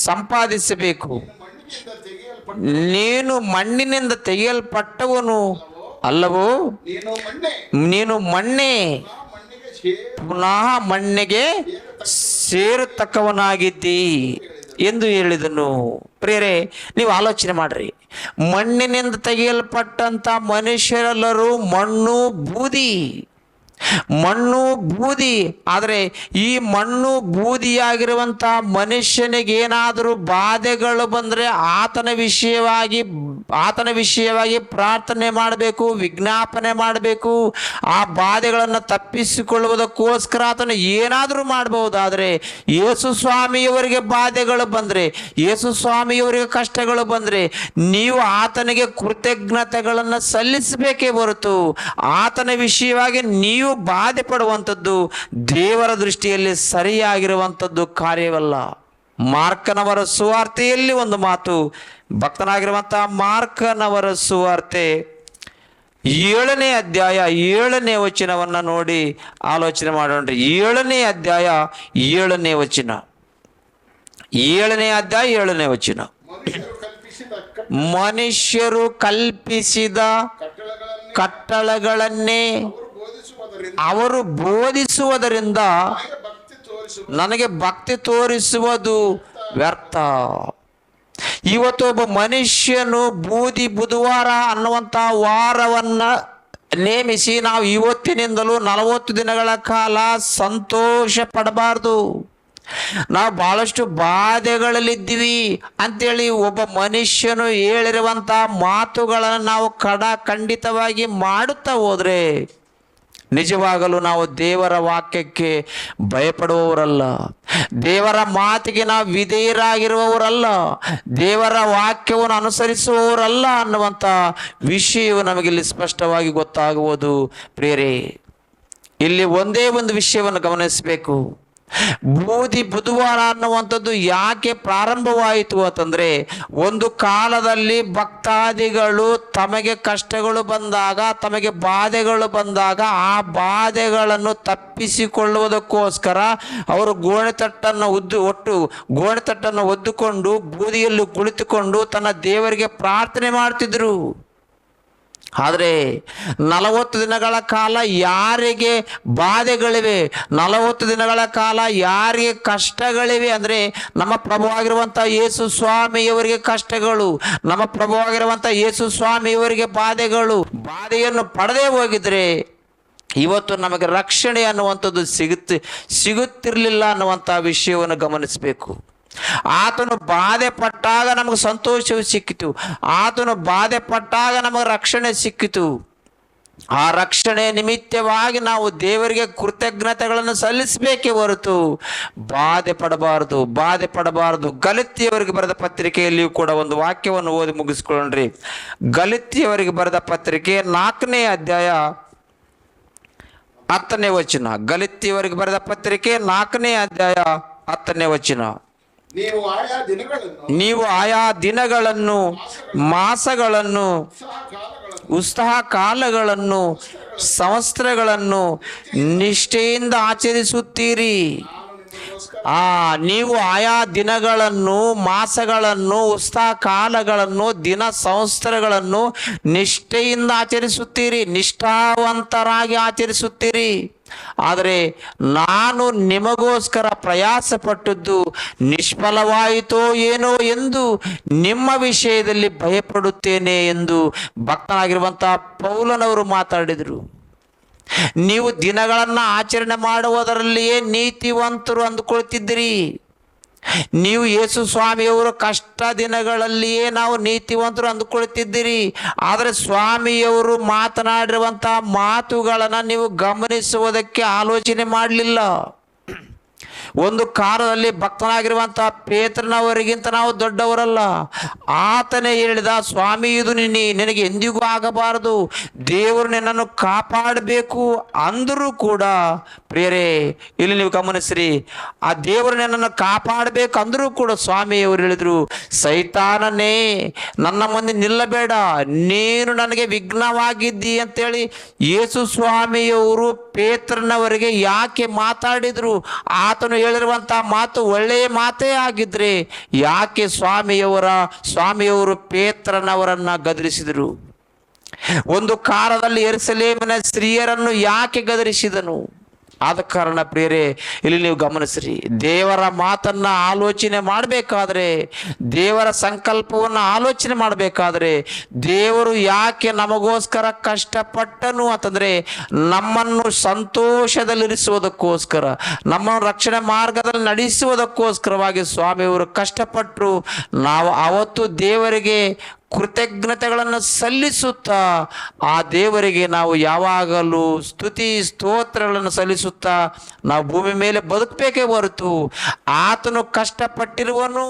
Speaker 1: ಸಂಪಾದಿಸಬೇಕು. ನೀನು ಮಣ್ಣಿನಿಂದ ತೆಗೆಯಲ್ಪಟ್ಟವನು ಅಲ್ಲವೋ? ನೀನು ಮಣ್ಣೆ, ಪುನಃ ಮಣ್ಣಿಗೆ ಸೇರತಕ್ಕವನಾಗಿದ್ದಿ ಎಂದು ಹೇಳಿದನು. ಪ್ರಿಯರೇ, ನೀವು ಆಲೋಚನೆ ಮಾಡ್ರಿ. ಮಣ್ಣಿನಿಂದ ತೆಗೆಯಲ್ಪಟ್ಟಂತ ಮನುಷ್ಯರೆಲ್ಲರೂ ಮಣ್ಣು ಬೂದಿ. ಆದರೆ ಈ ಮಣ್ಣು ಬೂದಿಯಾಗಿರುವಂಥ ಮನುಷ್ಯನಿಗೇನಾದರೂ ಬಾಧೆಗಳು ಬಂದರೆ ಆತನ ವಿಷಯವಾಗಿ ಪ್ರಾರ್ಥನೆ ಮಾಡಬೇಕು, ವಿಜ್ಞಾಪನೆ ಮಾಡಬೇಕು. ಆ ಬಾಧೆಗಳನ್ನು ತಪ್ಪಿಸಿಕೊಳ್ಳುವುದಕ್ಕೋಸ್ಕರ ಆತನು ಏನಾದರೂ ಮಾಡಬಹುದಾದರೆ, ಯೇಸು ಸ್ವಾಮಿಯವರಿಗೆ ಬಾಧೆಗಳು ಬಂದರೆ, ಯೇಸು ಸ್ವಾಮಿಯವರಿಗೆ ಕಷ್ಟಗಳು ಬಂದರೆ ನೀವು ಆತನಿಗೆ ಕೃತಜ್ಞತೆಗಳನ್ನು ಸಲ್ಲಿಸಬೇಕೇ ಹೊರತು ಆತನ ವಿಷಯವಾಗಿ ನೀವು ಬಾಧೆ ಪಡುವಂಥದ್ದು ದೇವರ ದೃಷ್ಟಿಯಲ್ಲಿ ಸರಿಯಾಗಿರುವಂಥದ್ದು ಕಾರ್ಯವಲ್ಲ. ಮಾರ್ಕನವರ ಸುವಾರ್ತೆಯಲ್ಲಿ ಒಂದು ಮಾತು, ಭಕ್ತನಾಗಿರುವಂತಹ ಮಾರ್ಕನವರ ಸುವಾರ್ತೆ 7ನೇ ಅಧ್ಯಾಯ 7ನೇ ವಚನವನ್ನು ನೋಡಿ ಆಲೋಚನೆ ಮಾಡೋಣ್ರಿ. 7ನೇ ಅಧ್ಯಾಯ 7ನೇ ವಚನ. 7ನೇ ಅಧ್ಯಾಯ 7ನೇ ವಚನ. ಮನುಷ್ಯರು ಕಲ್ಪಿಸಿದ ಕಟ್ಟಳೆಗಳನ್ನೇ ಅವರು ಬೋಧಿಸುವುದರಿಂದ ನನಗೆ ಭಕ್ತಿ ತೋರಿಸುವುದು ವ್ಯರ್ಥ. ಇವತ್ತು ಒಬ್ಬ ಮನುಷ್ಯನು ಬುಧವಾರ ಅನ್ನುವಂಥ ವಾರವನ್ನ ನೇಮಿಸಿ ನಾವು ಇವತ್ತಿನಿಂದಲೂ 40 ದಿನಗಳ ಕಾಲ ಸಂತೋಷ ಪಡಬಾರ್ದು. ನಾವು ಬಹಳಷ್ಟು ಬಾಧೆಗಳಲ್ಲಿದ್ದೀವಿ ಅಂತೇಳಿ ಒಬ್ಬ ಮನುಷ್ಯನು ಹೇಳಿರುವಂಥ ಮಾತುಗಳನ್ನು ನಾವು ಖಂಡಿತವಾಗಿ ಮಾಡುತ್ತಾ ಹೋದ್ರೆ ನಿಜವಾಗಲೂ ನಾವು ದೇವರ ವಾಕ್ಯಕ್ಕೆ ಭಯಪಡುವವರಲ್ಲ, ದೇವರ ಮಾತಿಗೆ ನಾವು ವಿಧೇಯರಾಗಿರುವವರಲ್ಲ, ದೇವರ ವಾಕ್ಯವನ್ನು ಅನುಸರಿಸುವವರಲ್ಲ ಅನ್ನುವಂಥ ವಿಷಯವು ನಮಗಿಲ್ಲಿ ಸ್ಪಷ್ಟವಾಗಿ ಗೊತ್ತಾಗುವುದು. ಪ್ರಿಯರೇ, ಇಲ್ಲಿ ಒಂದೇ ಒಂದು ವಿಷಯವನ್ನು ಗಮನಿಸಬೇಕು. ಬುಧವಾರ ಅನ್ನುವಂಥದ್ದು ಯಾಕೆ ಪ್ರಾರಂಭವಾಯಿತು ಅಂತಂದ್ರೆ, ಒಂದು ಕಾಲದಲ್ಲಿ ಭಕ್ತಾದಿಗಳು ತಮಗೆ ಕಷ್ಟಗಳು ಬಂದಾಗ, ತಮಗೆ ಬಾಧೆಗಳು ಬಂದಾಗ ಆ ಬಾಧೆಗಳನ್ನು ತಪ್ಪಿಸಿಕೊಳ್ಳುವುದಕ್ಕೋಸ್ಕರ ಅವರು ಗೋಣಿತಟ್ಟನ್ನು ಒದ್ದುಕೊಂಡು ಬೂದಿಯಲ್ಲಿ ಕುಳಿತುಕೊಂಡು ತನ್ನ ದೇವರಿಗೆ ಪ್ರಾರ್ಥನೆ ಮಾಡ್ತಿದ್ರು. ಆದರೆ 40 ದಿನಗಳ ಕಾಲ ಯಾರಿಗೆ ಬಾಧೆಗಳಿವೆ, 40 ದಿನಗಳ ಕಾಲ ಯಾರಿಗೆ ಕಷ್ಟಗಳಿವೆ ಅಂದರೆ ನಮ್ಮ ಪ್ರಭುವಾಗಿರುವಂಥ ಯೇಸು ಸ್ವಾಮಿಯವರಿಗೆ ಕಷ್ಟಗಳು, ನಮ್ಮ ಪ್ರಭುವಾಗಿರುವಂಥ ಯೇಸು ಸ್ವಾಮಿಯವರಿಗೆ ಬಾಧೆಯನ್ನು ಪಡೆದೇ ಹೋಗಿದ್ರೆ ಇವತ್ತು ನಮಗೆ ರಕ್ಷಣೆ ಅನ್ನುವಂಥದ್ದು ಸಿಗುತ್ತಿರಲಿಲ್ಲ ಅನ್ನುವಂಥ ವಿಷಯವನ್ನು ಗಮನಿಸಬೇಕು. ಆತನು ಬಾಧೆ ಪಟ್ಟಾಗ ನಮಗೆ ಸಂತೋಷವು ಸಿಕ್ಕಿತು, ಆತನು ಬಾಧೆ ಪಟ್ಟಾಗ ನಮಗೆ ರಕ್ಷಣೆ ಸಿಕ್ಕಿತು. ಆ ರಕ್ಷಣೆ ನಿಮಿತ್ತವಾಗಿ ನಾವು ದೇವರಿಗೆ ಕೃತಜ್ಞತೆಗಳನ್ನು ಸಲ್ಲಿಸಬೇಕೇ ಹೊರತು ಬಾಧೆ ಪಡಬಾರದು. ಗಲಾತ್ಯಯವರಿಗೆ ಬರೆದ ಪತ್ರಿಕೆಯಲ್ಲಿಯೂ ಕೂಡ ಒಂದು ವಾಕ್ಯವನ್ನು ಓದಿ ಮುಗಿಸ್ಕೊಳ್ಳ್ರಿ. ಗಲಾತ್ಯಯವರಿಗೆ ಬರೆದ ಪತ್ರಿಕೆ 4ನೇ ಅಧ್ಯಾಯ 10ನೇ ವಚನ. ಗಲಾತ್ಯಯವರಿಗೆ ಬರೆದ ಪತ್ರಿಕೆ 4ನೇ ಅಧ್ಯಾಯ 10ನೇ ವಚನ. ನೀವು ಆಯಾ ದಿನಗಳನ್ನು, ಮಾಸಗಳನ್ನು, ಉತ್ಸಾಹ ಕಾಲಗಳನ್ನು, ಸಂವತ್ಸರಗಳನ್ನು ನಿಷ್ಠೆಯಿಂದ ಆಚರಿಸುತ್ತೀರಿ. ನೀವು ಆಯಾ ದಿನಗಳನ್ನು, ಮಾಸಗಳನ್ನು, ಉತ್ಸಾಹ ಕಾಲಗಳನ್ನು, ದಿನ ಸಂವತ್ಸರಗಳನ್ನು ನಿಷ್ಠೆಯಿಂದ ಆಚರಿಸುತ್ತೀರಿ, ನಿಷ್ಠಾವಂತರಾಗಿ ಆಚರಿಸುತ್ತೀರಿ. ಆದರೆ ನಾನು ನಿಮಗೋಸ್ಕರ ಪ್ರಯಾಸ ಪಟ್ಟದ್ದು ನಿಷ್ಫಲವಾಯಿತೋ ಏನೋ ಎಂದು ನಿಮ್ಮ ವಿಷಯದಲ್ಲಿ ಭಯಪಡುತ್ತೇನೆ ಎಂದು ಭಕ್ತನಾಗಿರುವಂತಹ ಪೌಲನವರು ಮಾತಾಡಿದರು. ನೀವು ದಿನಗಳನ್ನು ಆಚರಣೆ ಮಾಡುವುದರಲ್ಲಿಯೇ ನೀತಿವಂತರು ಅಂದುಕೊಳ್ತಿದ್ದೀರಿ. ನೀವು ಯೇಸು ಸ್ವಾಮಿಯವರು ಕಷ್ಟ ದಿನಗಳಲ್ಲಿಯೇ ನಾವು ನೀತಿವಂತರು ಅಂದುಕೊಳ್ತಿದ್ದೀರಿ. ಆದರೆ ಸ್ವಾಮಿಯವರು ಮಾತನಾಡಿರುವಂತಹ ಮಾತುಗಳನ್ನು ನೀವು ಗಮನಿಸುವುದಕ್ಕೆ ಆಲೋಚನೆ ಮಾಡಲಿಲ್ಲ. ಒಂದು ಕಾಲದಲ್ಲಿ ಭಕ್ತನಾಗಿರುವಂತಹ ಪೇತ್ರನವರಿಗಿಂತ ನಾವು ದೊಡ್ಡವರಲ್ಲ. ಆತನೇ ಹೇಳಿದ, ಸ್ವಾಮಿ ಇದು ನಿನಗೆ ಎಂದಿಗೂ ಆಗಬಾರದು, ದೇವರು ನಿನ್ನನ್ನು ಕಾಪಾಡಬೇಕು ಅಂದರೂ ಕೂಡ ಪ್ರಿಯರೇ, ಇಲ್ಲಿ ನೀವು ಗಮನಿಸ್ರಿ, ಆ ದೇವರು ನನ್ನನ್ನು ಕಾಪಾಡಬೇಕು ಅಂದರೂ ಕೂಡ ಸ್ವಾಮಿಯವರು ಹೇಳಿದ್ರು, ಸೈತಾನನೇ ನನ್ನ ಮುಂದೆ ನಿಲ್ಲಬೇಡ, ನೀನು ನನಗೆ ವಿಘ್ನವಾಗಿದ್ದಿ ಅಂತೇಳಿ ಯೇಸು ಸ್ವಾಮಿಯವರು ಪೇತ್ರನವರಿಗೆ ಯಾಕೆ ಮಾತಾಡಿದ್ರು? ಆತನು ಹೇಳಿರುವಂತಹ ಮಾತು ಒಳ್ಳೆಯ ಮಾತೇ ಆಗಿದ್ರೆ ಯಾಕೆ ಸ್ವಾಮಿಯವರು ಪೇತ್ರನವರನ್ನ ಗದರಿಸಿದರು? ಒಂದು ಕಾಲದಲ್ಲಿ ಯೆರೂಸಲೇಮಿನ ಸ್ತ್ರೀಯರನ್ನು ಯಾಕೆ ಗದರಿಸಿದನು? ಆದ ಕಾರಣ ಪ್ರಿಯರೇ, ಇಲ್ಲಿ ನೀವು ಗಮನಿಸ್ರಿ, ದೇವರ ಮಾತನ್ನ ಆಲೋಚನೆ ಮಾಡಬೇಕಾದ್ರೆ, ದೇವರ ಸಂಕಲ್ಪವನ್ನು ಆಲೋಚನೆ ಮಾಡಬೇಕಾದ್ರೆ, ದೇವರು ಯಾಕೆ ನಮಗೋಸ್ಕರ ಕಷ್ಟಪಟ್ಟನು ಅಂತಂದ್ರೆ ನಮ್ಮನ್ನು ಸಂತೋಷದಲ್ಲಿರಿಸುವುದಕ್ಕೋಸ್ಕರ, ನಮ್ಮನ್ನು ರಕ್ಷಣೆ ಮಾರ್ಗದಲ್ಲಿ ನಡೆಸುವುದಕ್ಕೋಸ್ಕರವಾಗಿ ಸ್ವಾಮಿಯವರು ಕಷ್ಟಪಟ್ಟರು. ನಾವು ಅವತ್ತು ದೇವರಿಗೆ ಕೃತಜ್ಞತೆಗಳನ್ನು ಸಲ್ಲಿಸುತ್ತಾ ಆ ದೇವರಿಗೆ ನಾವು ಯಾವಾಗಲೂ ಸ್ತುತಿ ಸ್ತೋತ್ರಗಳನ್ನು ಸಲ್ಲಿಸುತ್ತಾ ನಾವು ಭೂಮಿ ಮೇಲೆ ಬದುಕಬೇಕೇ ಹೊರತು, ಆತನು ಕಷ್ಟಪಟ್ಟಿರುವನು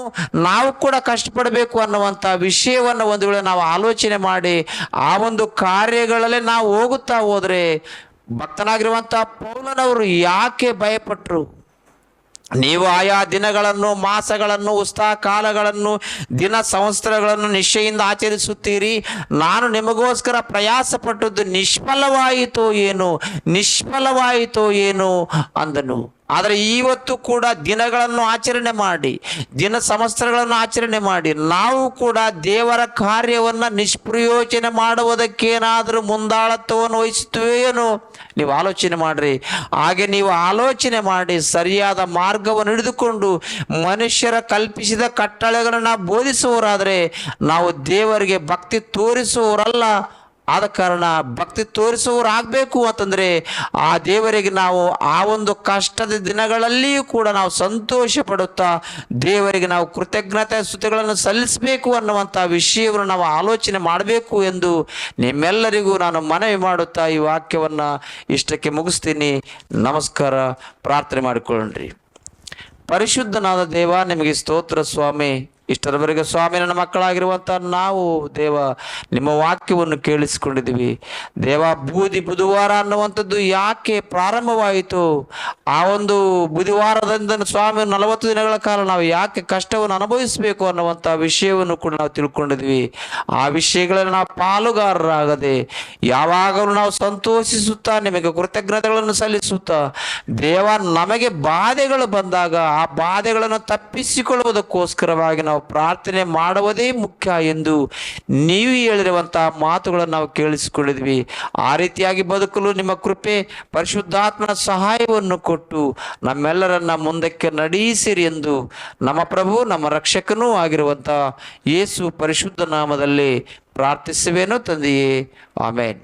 Speaker 1: ನಾವು ಕೂಡ ಕಷ್ಟಪಡಬೇಕು ಅನ್ನುವಂಥ ವಿಷಯವನ್ನು ಒಂದು ವೇಳೆ ನಾವು ಆಲೋಚನೆ ಮಾಡಿ ಆ ಒಂದು ಕಾರ್ಯಗಳಲ್ಲೇ ನಾವು ಹೋಗುತ್ತಾ ಹೋದರೆ, ಭಕ್ತನಾಗಿರುವಂಥ ಪೌಲನವರು ಯಾಕೆ ಭಯಪಟ್ಟರು? ನೀವು ಆಯಾ ದಿನಗಳನ್ನು, ಮಾಸಗಳನ್ನು, ಉತ್ಸಾಹ ಕಾಲಗಳನ್ನು, ದಿನ ಸಂವತ್ಸರಗಳನ್ನು ನಿಷ್ಠೆಯಿಂದ ಆಚರಿಸುತ್ತೀರಿ, ನಾನು ನಿಮಗೋಸ್ಕರ ಪ್ರಯಾಸ ಪಟ್ಟದ್ದು ನಿಷ್ಫಲವಾಯಿತೋ ಏನು ಅಂದನು. ಆದರೆ ಇವತ್ತು ಕೂಡ ದಿನಗಳನ್ನು ಆಚರಣೆ ಮಾಡಿ, ದಿನ ಸಂವತ್ಸರಗಳನ್ನು ಆಚರಣೆ ಮಾಡಿ ನಾವು ಕೂಡ ದೇವರ ಕಾರ್ಯವನ್ನು ನಿಷ್ಪ್ರಯೋಜನೆ ಮಾಡುವುದಕ್ಕೇನಾದರೂ ಮುಂದಾಳತ್ವವನ್ನು ವಹಿಸುತ್ತೇವೇನೋ ನೀವು ಆಲೋಚನೆ ಮಾಡ್ರಿ. ಹಾಗೆ ನೀವು ಆಲೋಚನೆ ಮಾಡಿ ಸರಿಯಾದ ಮಾರ್ಗವನ್ನು ಹಿಡಿದುಕೊಂಡು ಮನುಷ್ಯರ ಕಲ್ಪಿಸಿದ ಕಟ್ಟಳೆಗಳನ್ನು ಬೋಧಿಸುವವರಾದರೆ ನಾವು ದೇವರಿಗೆ ಭಕ್ತಿ ತೋರಿಸುವವರಲ್ಲ. ಆದ ಕಾರಣ ಭಕ್ತಿ ತೋರಿಸುವವರಾಗಬೇಕು ಅಂತಂದರೆ ಆ ದೇವರಿಗೆ ನಾವು ಆ ಒಂದು ಕಷ್ಟದ ದಿನಗಳಲ್ಲಿಯೂ ಕೂಡ ನಾವು ಸಂತೋಷ ಪಡುತ್ತಾ ದೇವರಿಗೆ ನಾವು ಕೃತಜ್ಞತೆ ಸ್ತುತಿಗಳನ್ನು ಸಲ್ಲಿಸಬೇಕು ಅನ್ನುವಂಥ ವಿಷಯವನ್ನು ನಾವು ಆಲೋಚನೆ ಮಾಡಬೇಕು ಎಂದು ನಿಮ್ಮೆಲ್ಲರಿಗೂ ನಾನು ಮನವಿ ಮಾಡುತ್ತಾ ಈ ವಾಕ್ಯವನ್ನು ಇಷ್ಟಕ್ಕೆ ಮುಗಿಸ್ತೀನಿ. ನಮಸ್ಕಾರ. ಪ್ರಾರ್ಥನೆ ಮಾಡಿಕೊಳ್ಳ್ರಿ. ಪರಿಶುದ್ಧನಾದ ದೇವ, ನಿಮಗೆ ಸ್ತೋತ್ರ ಸ್ವಾಮಿ. ಇಷ್ಟರವರೆಗೆ ಸ್ವಾಮಿ ನನ್ನ ಮಕ್ಕಳಾಗಿರುವಂಥ ನಾವು ದೇವ ನಿಮ್ಮ ವಾಕ್ಯವನ್ನು ಕೇಳಿಸಿಕೊಂಡಿದ್ದೀವಿ ದೇವ. ಬುಧವಾರ ಅನ್ನುವಂಥದ್ದು ಯಾಕೆ ಪ್ರಾರಂಭವಾಯಿತು? ಆ ಒಂದು ಬುಧವಾರದಿಂದ ಸ್ವಾಮಿ 40 ದಿನಗಳ ಕಾಲ ನಾವು ಯಾಕೆ ಕಷ್ಟವನ್ನು ಅನುಭವಿಸಬೇಕು ಅನ್ನುವಂಥ ವಿಷಯವನ್ನು ಕೂಡ ನಾವು ತಿಳ್ಕೊಂಡಿದ್ವಿ. ಆ ವಿಷಯಗಳಲ್ಲಿ ನಾವು ಪಾಲುಗಾರರಾಗದೆ ಯಾವಾಗಲೂ ನಾವು ಸಂತೋಷಿಸುತ್ತಾ ನಿಮಗೆ ಕೃತಜ್ಞತೆಗಳನ್ನು ಸಲ್ಲಿಸುತ್ತಾ ದೇವ, ನಮಗೆ ಬಾಧೆಗಳು ಬಂದಾಗ ಆ ಬಾಧೆಗಳನ್ನು ತಪ್ಪಿಸಿಕೊಳ್ಳುವುದಕ್ಕೋಸ್ಕರವಾಗಿ ನಾವು ಪ್ರಾರ್ಥನೆ ಮಾಡುವುದೇ ಮುಖ್ಯ ಎಂದು ನೀವು ಹೇಳಿರುವಂತಹ ಮಾತುಗಳನ್ನು ನಾವು ಕೇಳಿಸಿಕೊಂಡಿದ್ವಿ. ಆ ರೀತಿಯಾಗಿ ಬದುಕಲು ನಿಮ್ಮ ಕೃಪೆ, ಪರಿಶುದ್ಧಾತ್ಮನ ಸಹಾಯವನ್ನು ಕೊಟ್ಟು ನಮ್ಮೆಲ್ಲರನ್ನ ಮುಂದಕ್ಕೆ ನಡೆಯಿಸಿರಿ ಎಂದು ನಮ್ಮ ಪ್ರಭು, ನಮ್ಮ ರಕ್ಷಕನೂ ಆಗಿರುವಂತಹ ಯೇಸು ಪರಿಶುದ್ಧ ನಾಮದಲ್ಲಿ ಪ್ರಾರ್ಥಿಸುವೆನು ತಂದೆಯೇ. ಆಮೇನ್.